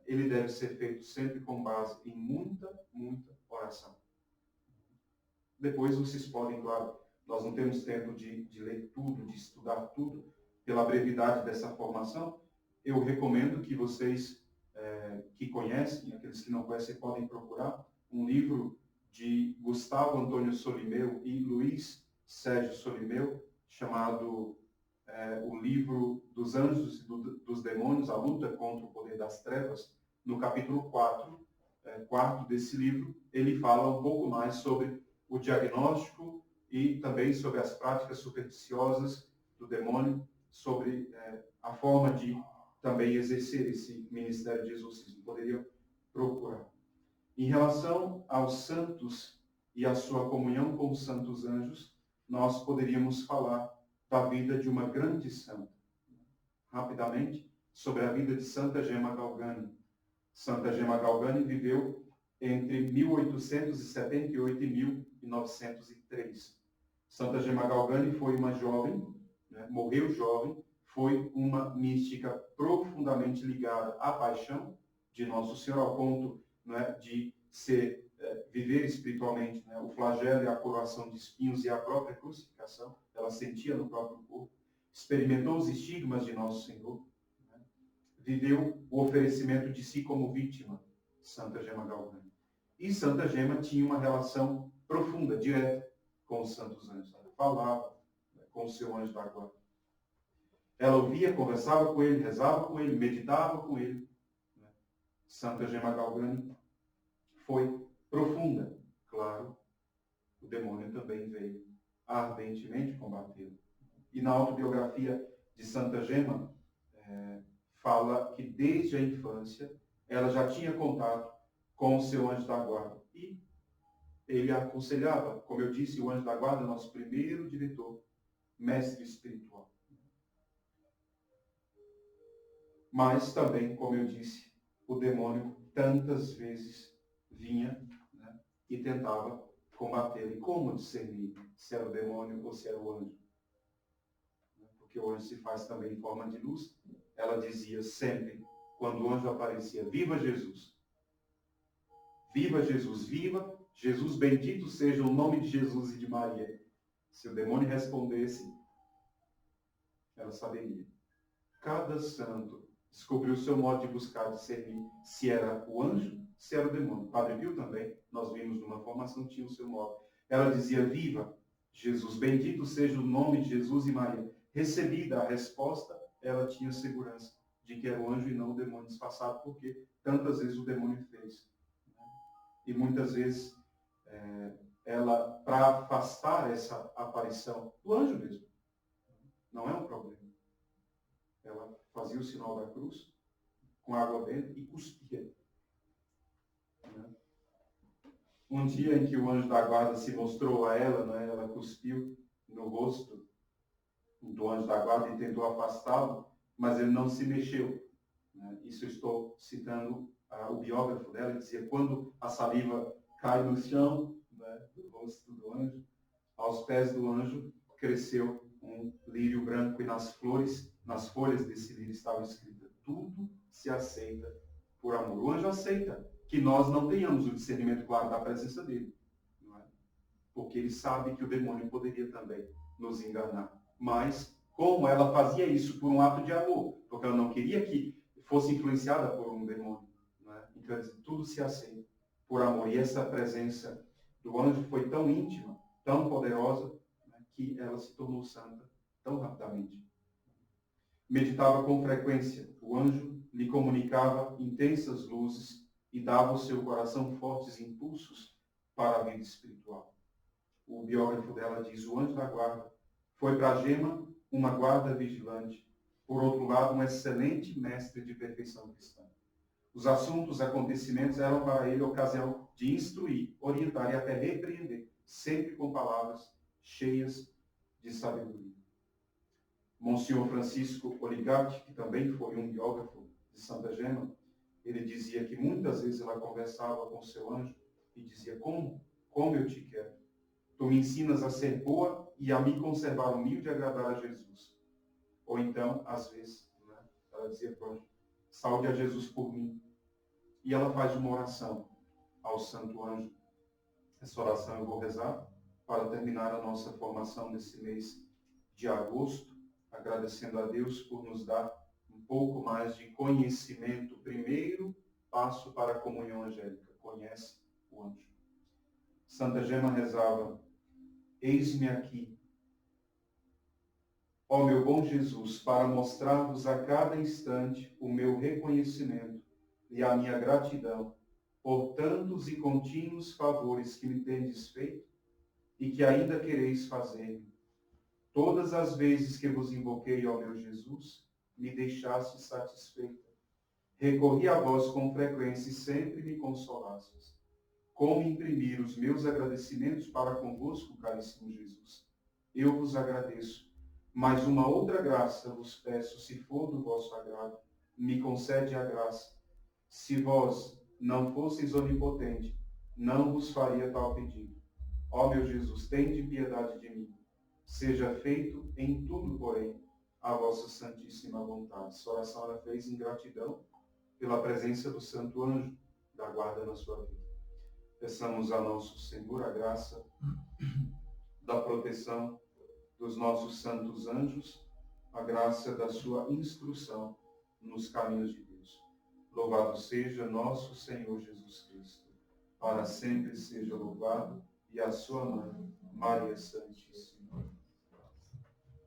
[SPEAKER 1] ele deve ser feito sempre com base em muita, muita oração. Depois vocês podem, claro, nós não temos tempo de ler tudo, de estudar tudo, pela brevidade dessa formação, eu recomendo que vocês que conhecem, aqueles que não conhecem, podem procurar um livro de Gustavo Antônio Solimeu e Luiz Sérgio Solimeu, chamado o livro dos anjos e dos demônios, a luta contra o poder das trevas. No capítulo 4, quarto desse livro, ele fala um pouco mais sobre o diagnóstico e também sobre as práticas supersticiosas do demônio, sobre a forma de também exercer esse ministério de exorcismo. Poderiam procurar. Em relação aos santos e a sua comunhão com os santos anjos, nós poderíamos falar da vida de uma grande santa. Rapidamente, sobre a vida de Santa Gemma Galgani. Santa Gemma Galgani viveu entre 1878 e 1903. Santa Gemma Galgani foi uma jovem, né, morreu jovem, foi uma mística profundamente ligada à paixão de Nosso Senhor, ao ponto, né, de viver espiritualmente, né, o flagelo e a coroação de espinhos e a própria crucificação, ela sentia no próprio corpo, experimentou os estigmas de Nosso Senhor, né, viveu o oferecimento de si como vítima, Santa Gemma Galgani. E Santa Gemma tinha uma relação profunda, direta, com os santos anjos. Ela falava, né, com o seu anjo da guarda. Ela ouvia, conversava com ele, rezava com ele, meditava com ele. Né? Santa Gemma Galgani foi profunda. Claro, o demônio também veio ardentemente combatê-lo. E na autobiografia de Santa Gema fala que desde a infância ela já tinha contato com o seu anjo da guarda. E ele aconselhava, como eu disse, o anjo da guarda é nosso primeiro diretor, mestre espiritual. Mas também, como eu disse, o demônio tantas vezes vinha, né, e tentava combatê-lo. E como discernir se era o demônio ou se era o anjo? Porque o anjo se faz também em forma de luz. Ela dizia sempre, quando o anjo aparecia, viva Jesus! Viva Jesus! Viva Jesus! Bendito seja o nome de Jesus e de Maria. Se o demônio respondesse, ela saberia. Cada santo descobriu o seu modo de buscar discernir se era o anjo, se era o demônio. Padre Pio também, nós vimos numa formação, tinha o seu modo. Ela dizia, viva Jesus, bendito seja o nome de Jesus e Maria. Recebida a resposta, ela tinha segurança de que era o anjo e não o demônio disfarçado, porque tantas vezes o demônio fez. E muitas vezes ela, para afastar essa aparição do anjo mesmo, não é um problema. Ela fazia o sinal da cruz com água dentro e cuspia. Um dia em que o anjo da guarda se mostrou a ela, né, ela cuspiu no rosto do anjo da guarda e tentou afastá-lo, mas ele não se mexeu. Isso eu estou citando o biógrafo dela, ele dizia, quando a saliva cai no chão, né, do rosto do anjo, aos pés do anjo cresceu um lírio branco e nas folhas desse lírio estava escrito, tudo se aceita por amor. O anjo aceita que nós não tenhamos o discernimento claro da presença dele, não é? Porque ele sabe que o demônio poderia também nos enganar. Mas, como ela fazia isso por um ato de amor, porque ela não queria que fosse influenciada por um demônio, não é? Então, tudo se aceita por amor. E essa presença do anjo foi tão íntima, tão poderosa, né, que ela se tornou santa tão rapidamente. Meditava com frequência. O anjo lhe comunicava intensas luzes e dava ao seu coração fortes impulsos para a vida espiritual. O biógrafo dela diz, o anjo da guarda foi para Gema uma guarda vigilante, por outro lado, um excelente mestre de perfeição cristã. Os assuntos, acontecimentos eram para ele ocasião de instruir, orientar e até repreender, sempre com palavras cheias de sabedoria. Monsenhor Francisco Oligati, que também foi um biógrafo de Santa Gema, ele dizia que muitas vezes ela conversava com seu anjo e dizia, como eu te quero. Tu me ensinas a ser boa e a me conservar humilde e agradar a Jesus. Ou então, às vezes, né, ela dizia para o anjo, salve a Jesus por mim. E ela faz uma oração ao Santo Anjo. Essa oração eu vou rezar para terminar a nossa formação nesse mês de agosto, agradecendo a Deus por nos dar um pouco mais de conhecimento. Primeiro passo para a comunhão angélica. Conhece o anjo. Santa Gema rezava, eis-me aqui, ó meu bom Jesus, para mostrar-vos a cada instante o meu reconhecimento e a minha gratidão por tantos e contínuos favores que me tendes feito e que ainda quereis fazer-me. Todas as vezes que vos invoquei, ó meu Jesus, me deixaste satisfeita. Recorri a vós com frequência e sempre me consolastes. Como imprimir os meus agradecimentos para convosco, caríssimo Jesus? Eu vos agradeço, mas uma outra graça vos peço, se for do vosso agrado, me concede a graça. Se vós não fosseis onipotente, não vos faria tal pedido. Ó meu Jesus, tende piedade de mim. Seja feito em tudo, porém, a vossa santíssima vontade. Essa oração ela fez em gratidão pela presença do Santo Anjo da guarda na sua vida. Peçamos a nosso Senhor a graça da proteção dos nossos santos anjos, a graça da sua instrução nos caminhos de Deus. Louvado seja nosso Senhor Jesus Cristo. Para sempre seja louvado, e a sua mãe, Maria Santíssima.